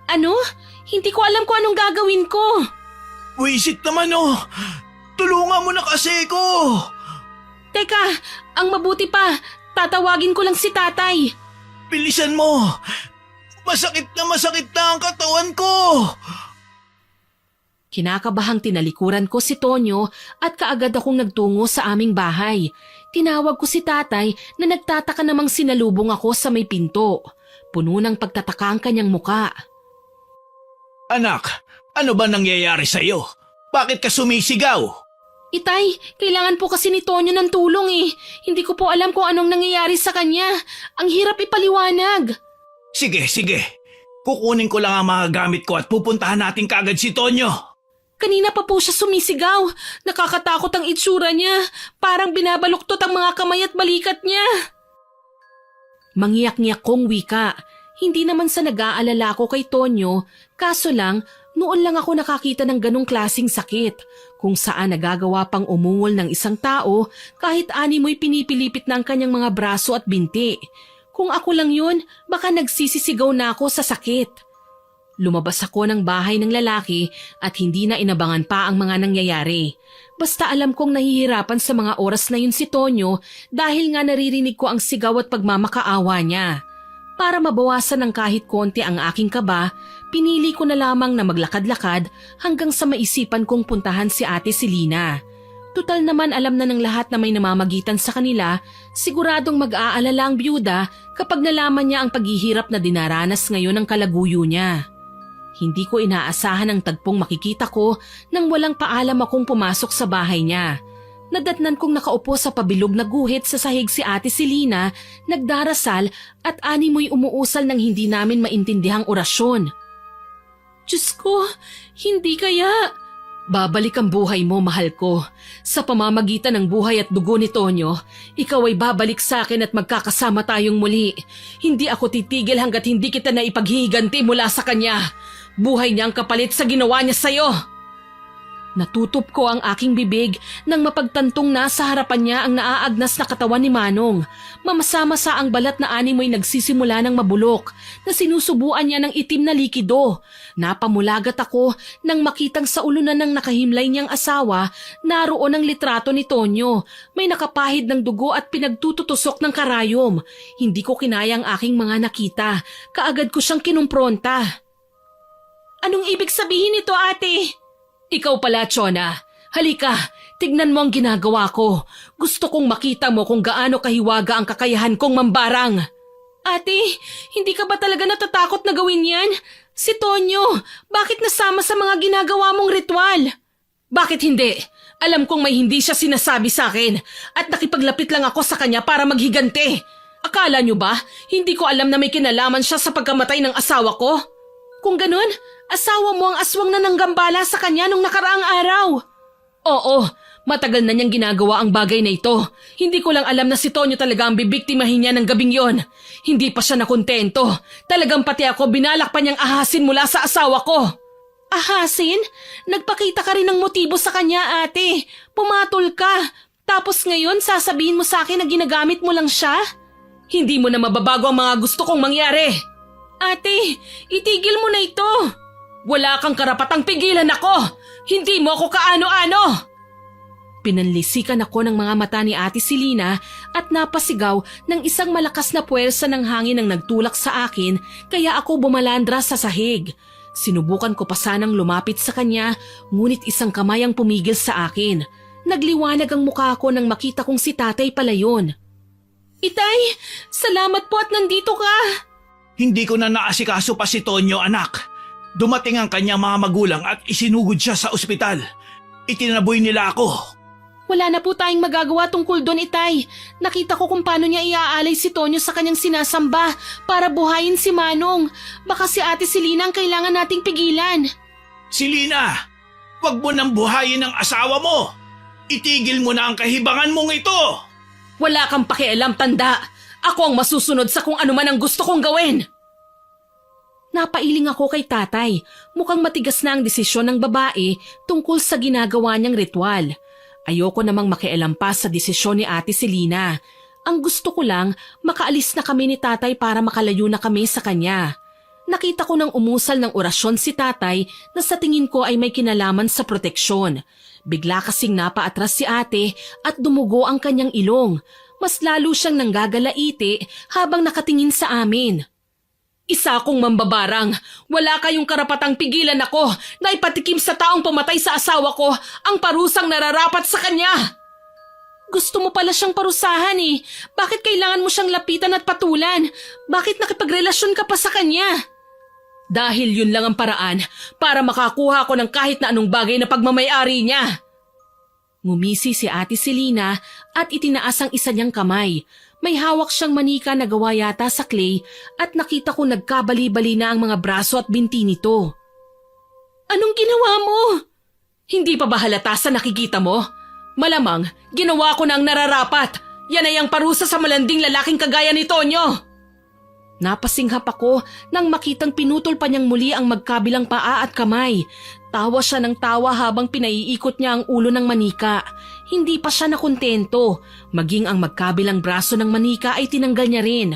Ano? Hindi ko alam kung anong gagawin ko. Wisit naman oh. Tulungan mo na kasi ko. Teka, ang mabuti pa, tatawagin ko lang si tatay. Bilisan mo. Masakit na ang katawan ko. Kinakabahang tinalikuran ko si Tonyo at kaagad akong nagtungo sa aming bahay. Tinawag ko si tatay na nagtataka namang sinalubong ako sa may pinto. Puno ng pagtataka ang kanyang muka. Anak, ano ba nangyayari sa'yo? Bakit ka sumisigaw? Itay, kailangan po kasi ni Tonyo ng tulong eh. Hindi ko po alam kung anong nangyayari sa kanya. Ang hirap ipaliwanag. Sige. Kukunin ko lang ang mga gamit ko at pupuntahan natin kaagad si Tonyo. Kanina pa po siya sumisigaw. Nakakatakot ang itsura niya. Parang binabaluktot ang mga kamay at balikat niya. Mangyak-ngyak kong wika. Hindi naman sa nag-aalala ko kay Tonyo, kaso lang, noon lang ako nakakita ng ganong klasing sakit, kung saan nagagawa pang umungol ng isang tao kahit animoy pinipilipit na ang kanyang mga braso at binti. Kung ako lang yun, baka nagsisisigaw na ako sa sakit. Lumabas ako ng bahay ng lalaki at hindi na inabangan pa ang mga nangyayari. Basta alam kong nahihirapan sa mga oras na yun si Tonyo dahil nga naririnig ko ang sigaw at pagmamakaawa niya. Para mabawasan ng kahit konti ang aking kaba, pinili ko na lamang na maglakad-lakad hanggang sa maisipan kong puntahan si Ate Selina. Tutal naman alam na ng lahat na may namamagitan sa kanila, siguradong mag-aalala ang byuda kapag nalaman niya ang paghihirap na dinaranas ngayon ng kalaguyo niya. Hindi ko inaasahan ang tagpong makikita ko nang walang paalam akong pumasok sa bahay niya. Nadatnan kong nakaupo sa pabilog na guhit sa sahig si Ate Selina, nagdarasal at animoy umuusal ng hindi namin maintindihang orasyon. Diyos ko, hindi kaya... Babalik ang buhay mo, mahal ko. Sa pamamagitan ng buhay at dugo ni Tonyo, ikaw ay babalik sa akin at magkakasama tayong muli. Hindi ako titigil hanggat hindi kita na ipaghihiganti mula sa kanya. Buhay niya ang kapalit sa ginawa niya sa'yo. Natutup ko ang aking bibig nang mapagtantong na sa harapan niya ang naaagnas na katawan ni Manong. Mamasa-masa ang balat na animoy nagsisimula ng mabulok na sinusubuan niya ng itim na likido. Napamulagat ako nang makitang sa ulunan ng nakahimlay niyang asawa naroon ang litrato ni Tonyo. May nakapahid ng dugo at pinagtututusok ng karayom. Hindi ko kinaya ang aking mga nakita. Kaagad ko siyang kinumpronta. Anong ibig sabihin nito, ate? Ikaw pala, Chona. Halika, tignan mo ang ginagawa ko. Gusto kong makita mo kung gaano kahiwaga ang kakayahan kong mambarang. Ate, hindi ka ba talaga natatakot na gawin yan? Si Tonyo, bakit nasama sa mga ginagawa mong ritual? Bakit hindi? Alam kong may hindi siya sinasabi sa akin at nakipaglapit lang ako sa kanya para maghigante. Akala niyo ba, hindi ko alam na may kinalaman siya sa pagkamatay ng asawa ko? Kung ganun, asawa mo ang aswang na nanggambala sa kanya nung nakaraang araw. Oo, matagal na niyang ginagawa ang bagay na ito. Hindi ko lang alam na si Tonyo talaga ang bibiktimahin niya ng gabing yon. Hindi pa siya nakontento. Talagang pati ako binalak pa niyang ahasin mula sa asawa ko. Ahasin? Nagpakita ka rin ng motibo sa kanya, ate. Pumatol ka. Tapos ngayon sasabihin mo sa akin na ginagamit mo lang siya? Hindi mo na mababago ang mga gusto kong mangyari. Ate, itigil mo na ito. Wala kang karapatang pigilan ako. Hindi mo ako kaano-ano. Pinanlisikan ako ng mga mata ni Ate Selena at napasigaw ng isang malakas na puwersa ng hangin ang nagtulak sa akin kaya ako bumalandra sa sahig. Sinubukan ko pa sanang lumapit sa kanya ngunit isang kamay ang pumigil sa akin. Nagliwanag ang mukha ko nang makita kong si tatay pala yun. Itay, salamat po at nandito ka. Hindi ko na naasikaso pa si Tonyo, anak. Dumating ang kanyang mga magulang at isinugod siya sa ospital. Itinaboy nila ako. Wala na po tayong magagawa tungkol doon, Itay. Nakita ko kung paano niya iaalay si Tonyo sa kanyang sinasamba para buhayin si Manong. Baka si Ate Selena ang kailangan nating pigilan. Selena, wag mo nang buhayin ang asawa mo. Itigil mo na ang kahibangan mong ito. Wala kang pakialam, tanda. Ako ang masusunod sa kung ano man ang gusto kong gawin. Napailing ako kay tatay. Mukhang matigas na ang desisyon ng babae tungkol sa ginagawa niyang ritual. Ayoko namang makialam pa sa desisyon ni Ate Selena. Ang gusto ko lang, makaalis na kami ni tatay para makalayo na kami sa kanya. Nakita ko nang umusal ng orasyon si tatay na sa tingin ko ay may kinalaman sa proteksyon. Bigla kasing napaatras si ate at dumugo ang kanyang ilong. Mas lalo siyang nanggagalaiti habang nakatingin sa amin. Isa akong mambabarang. Wala kayong karapatang pigilan ako na ipatikim sa taong pumatay sa asawa ko ang parusang nararapat sa kanya. Gusto mo pala siyang parusahan eh. Bakit kailangan mo siyang lapitan at patulan? Bakit nakipagrelasyon ka pa sa kanya? Dahil yun lang ang paraan para makakuha ko ng kahit na anong bagay na pagmamayari niya. Ngumisi si Ate Selena at itinaas ang isa niyang kamay. May hawak siyang manika na gawa yata sa clay at nakita ko nagkabali-bali na ang mga braso at binti nito. Anong ginawa mo? Hindi pa ba halata sa nakikita mo? Malamang, ginawa ko na ang nararapat. Yan ay ang parusa sa malanding lalaking kagaya ni Tonyo. Napasinghap ako nang makitang pinutol pa niyang muli ang magkabilang paa at kamay. Tawa siya ng tawa habang pinaiikot niya ang ulo ng manika. Hindi pa siya nakontento. Maging ang magkabilang braso ng manika ay tinanggal niya rin.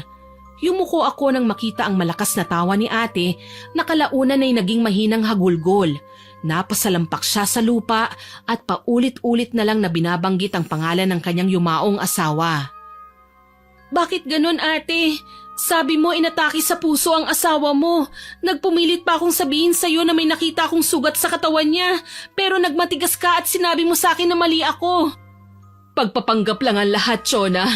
Yumuko ako nang makita ang malakas na tawa ni ate na kalaunan ay naging mahinang hagulgol. Napasalampak siya sa lupa at paulit-ulit na lang na binabanggit ang pangalan ng kanyang yumaong asawa. Bakit ganun, ate? Sabi mo inatake sa puso ang asawa mo. Nagpumilit pa akong sabihin sa'yo na may nakita akong sugat sa katawan niya, pero nagmatigas ka at sinabi mo sa akin na mali ako. Pagpapanggap lang ang lahat, Chona.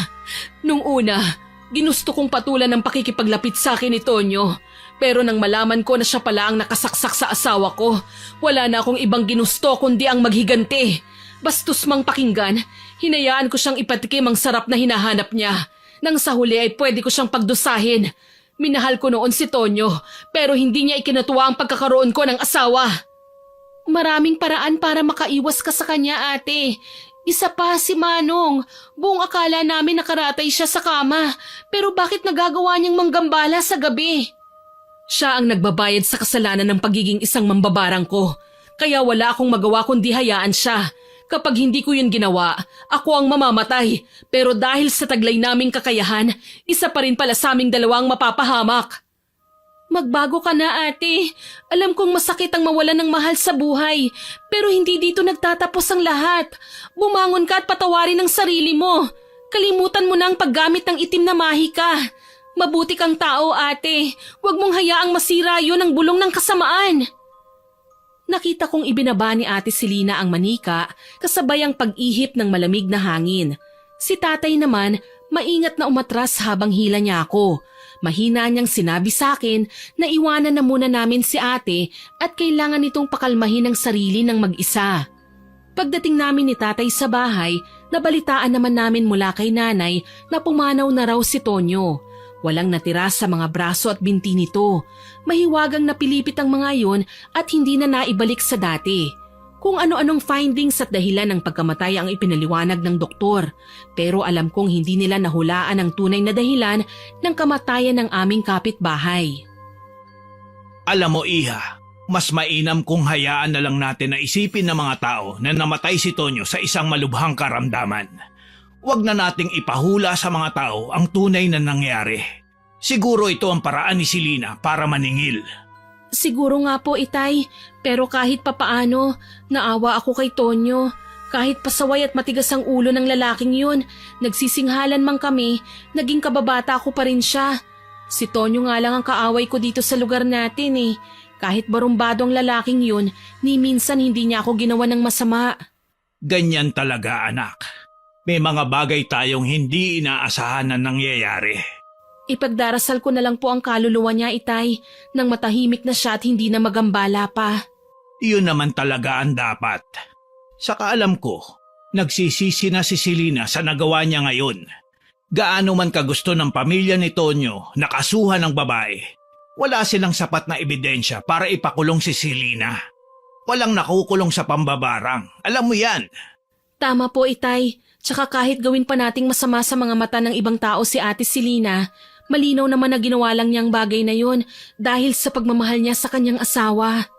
Nung una, ginusto kong patulan ng pakikipaglapit sa akin ni Tonyo. Pero nang malaman ko na siya pala ang nakasaksak sa asawa ko, wala na akong ibang ginusto kundi ang maghiganti. Bastos mang pakinggan, hinayaan ko siyang ipatikim ang sarap na hinahanap niya. Nang sa huli ay pwede ko siyang pagdusahin. Minahal ko noon si Tonyo, pero hindi niya ikinatuwa ang pagkakaroon ko ng asawa. Maraming paraan para makaiwas ka sa kanya, ate. Isa pa si Manong. Buong akala namin nakaratay siya sa kama, pero bakit nagagawa niyang manggambala sa gabi? Siya ang nagbabayad sa kasalanan ng pagiging isang mambabarang ko, kaya wala akong magawa kundi hayaan siya. Kapag hindi ko yun ginawa, ako ang mamamatay. Pero dahil sa taglay naming kakayahan, isa pa rin pala sa aming dalawang mapapahamak. Magbago ka na, ate. Alam kong masakit ang mawalan ng mahal sa buhay. Pero hindi dito nagtatapos ang lahat. Bumangon ka at patawarin ang sarili mo. Kalimutan mo na ang paggamit ng itim na mahika. Mabuti kang tao, ate. Huwag mong hayaang masira yun ang bulong ng kasamaan. Nakita kong ibinaba ni Ate Selena ang manika kasabay ang pag-ihip ng malamig na hangin. Si tatay naman, maingat na umatras habang hila niya ako. Mahina niyang sinabi sa akin na iwanan na muna namin si ate at kailangan nitong pakalmahin ang sarili ng mag-isa. Pagdating namin ni tatay sa bahay, nabalitaan naman namin mula kay nanay na pumanaw na raw si Tonyo. Walang natira sa mga braso at binti nito. Mahiwagang napilipit ang mga yon at hindi na naibalik sa dati. Kung ano-anong findings at dahilan ng pagkamatay ang ipinaliwanag ng doktor. Pero alam kong hindi nila nahulaan ang tunay na dahilan ng kamatayan ng aming kapitbahay. Alam mo, Iha, mas mainam kung hayaan na lang natin na isipin ng mga tao na namatay si Tonyo sa isang malubhang karamdaman. Huwag na nating ipahula sa mga tao ang tunay na nangyari. Siguro ito ang paraan ni Selena para maningil. Siguro nga po, itay. Pero kahit papaano, naawa ako kay Tonyo. Kahit pasaway at matigas ang ulo ng lalaking yun, nagsisinghalan man kami, naging kababata ko pa rin siya. Si Tonyo nga lang ang kaaway ko dito sa lugar natin eh. Kahit barumbado ang lalaking yun, ni minsan hindi niya ako ginawa ng masama. Ganyan talaga, anak. May mga bagay tayong hindi inaasahan na nangyayari. Ipagdarasal ko na lang po ang kaluluwa niya, Itay, nang matahimik na siya at hindi na magambala pa. Iyon naman talaga ang dapat. Saka alam ko, nagsisisi na si Selena sa nagawa niya ngayon. Gaano man kagusto ng pamilya ni Tonyo na kasuhan ng babae, wala silang sapat na ebidensya para ipakulong si Selena. Walang nakukulong sa pambabarang. Alam mo yan. Tama po, Itay. Tsaka kahit gawin pa nating masama sa mga mata ng ibang tao si Ate Selena, malinaw naman na ginawa lang niyang bagay na yun dahil sa pagmamahal niya sa kanyang asawa.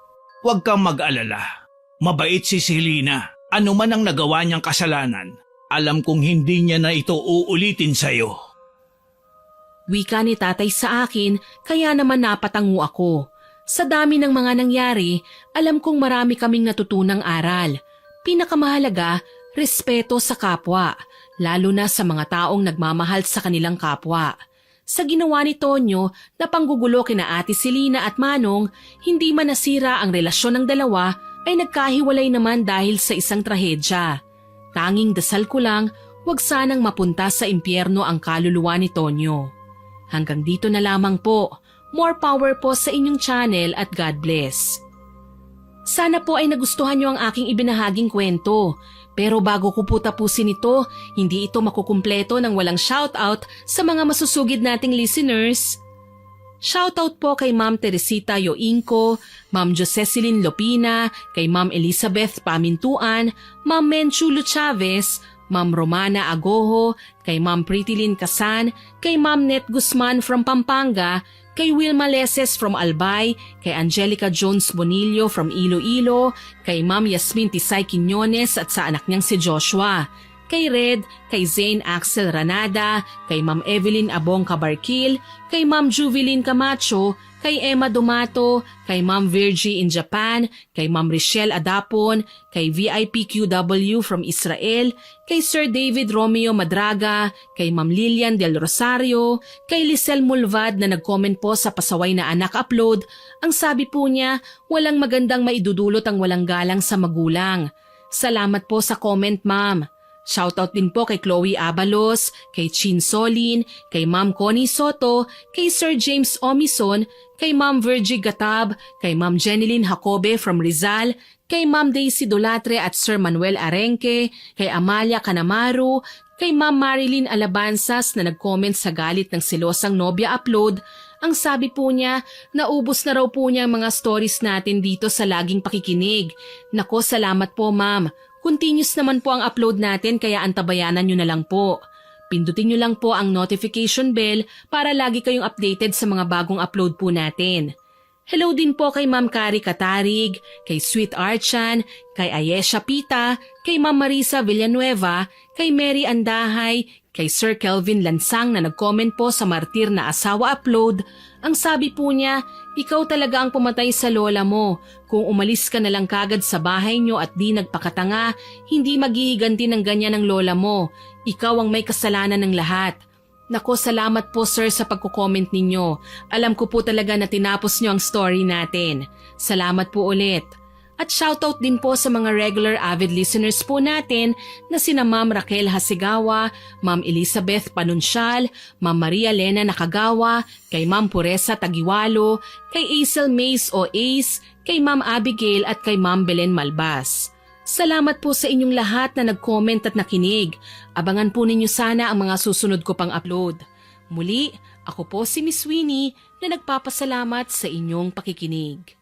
Huwag kang mag-alala. Mabait si Selena. Ano man ang nagawa niyang kasalanan, alam kong hindi niya na ito uulitin sa'yo. Wika ni tatay sa akin, kaya naman napatango ako. Sa dami ng mga nangyari, alam kong marami kaming natutunang aral. Pinakamahalaga, respeto sa kapwa, lalo na sa mga taong nagmamahal sa kanilang kapwa. Sa ginawa ni Tonyo na panggugulo kina Ate Selena at Manong, hindi man nasira ang relasyon ng dalawa ay nagkahiwalay naman dahil sa isang trahedya. Tanging dasal ko lang, huwag sanang mapunta sa impyerno ang kaluluwa ni Tonyo. Hanggang dito na lamang po. More power po sa inyong channel at God bless. Sana po ay nagustuhan nyo ang aking ibinahaging kwento. Pero bago ko po tapusin ito, hindi ito makukumpleto ng walang shoutout sa mga masusugid nating listeners. Shoutout po kay Ma'am Teresita Yoingco, Ma'am Josecelyn Lopina, kay Ma'am Elizabeth Pamintuan, Ma'am Menchulo Chavez, Ma'am Romana Agoho, kay Ma'am Pritilin Casan, kay Ma'am Net Guzman from Pampanga, kay Wilma Leses from Albay, kay Angelica Jones Bonillo from Iloilo, kay Ma'am Yasmin Tisay Quiñones at sa anak niyang si Joshua, kay Red, kay Zane Axel Ranada, kay Ma'am Evelyn Abong Cabarquil, kay Ma'am Juvelyn Camacho, kay Emma Dumato, kay Ma'am Virgie in Japan, kay Ma'am Richelle Adapon, kay VIPQW from Israel, kay Sir David Romeo Madraga, kay Ma'am Lilian Del Rosario, kay Lisel Mulvad na nag-comment po sa pasaway na anak upload. Ang sabi po niya, walang magandang maidudulot ang walang galang sa magulang. Salamat po sa comment, Ma'am. Shoutout din po kay Chloe Abalos, kay Chin Solin, kay Ma'am Connie Soto, kay Sir James Omison, kay Ma'am Virgie Gatab, kay Ma'am Jeneline Jacobe from Rizal, kay Ma'am Daisy Dolatre at Sir Manuel Arenque, kay Amalia Canamaru, kay Ma'am Marilyn Alabanzas na nag-comment sa galit ng silosang nobya upload. Ang sabi po niya, naubos na raw po niya ang mga stories natin dito sa laging pakikinig. Nako, salamat po, Ma'am. Continuous naman po ang upload natin kaya antabayanan nyo na lang po. Pindutin nyo lang po ang notification bell para lagi kayong updated sa mga bagong upload po natin. Hello din po kay Ma'am Kari Katarig, kay Sweet Archan, kay Ayesha Pita, kay Ma'am Marisa Villanueva, kay Mary Andahay, kay Sir Kelvin Lansang na nag-comment po sa Martir na Asawa upload. Ang sabi po niya, ikaw talaga ang pumatay sa lola mo. Kung umalis ka na lang kagad sa bahay nyo at di nagpakatanga, hindi maghihiganti ng ganyan ang lola mo. Ikaw ang may kasalanan ng lahat. Nako, salamat po sir sa pagko-comment ninyo. Alam ko po talaga na tinapos nyo ang story natin. Salamat po ulit. At shoutout din po sa mga regular avid listeners po natin na sina Ma'am Raquel Hasigawa, Ma'am Elizabeth Panunsyal, Ma'am Maria Lena Nakagawa, kay Ma'am Puresa Tagiwalo, kay Aisel Mays o Ace, kay Ma'am Abigail at kay Ma'am Belen Malbas. Salamat po sa inyong lahat na nag-comment at nakinig. Abangan po ninyo sana ang mga susunod ko pang upload. Muli, ako po si Miss Winnie na nagpapasalamat sa inyong pakikinig.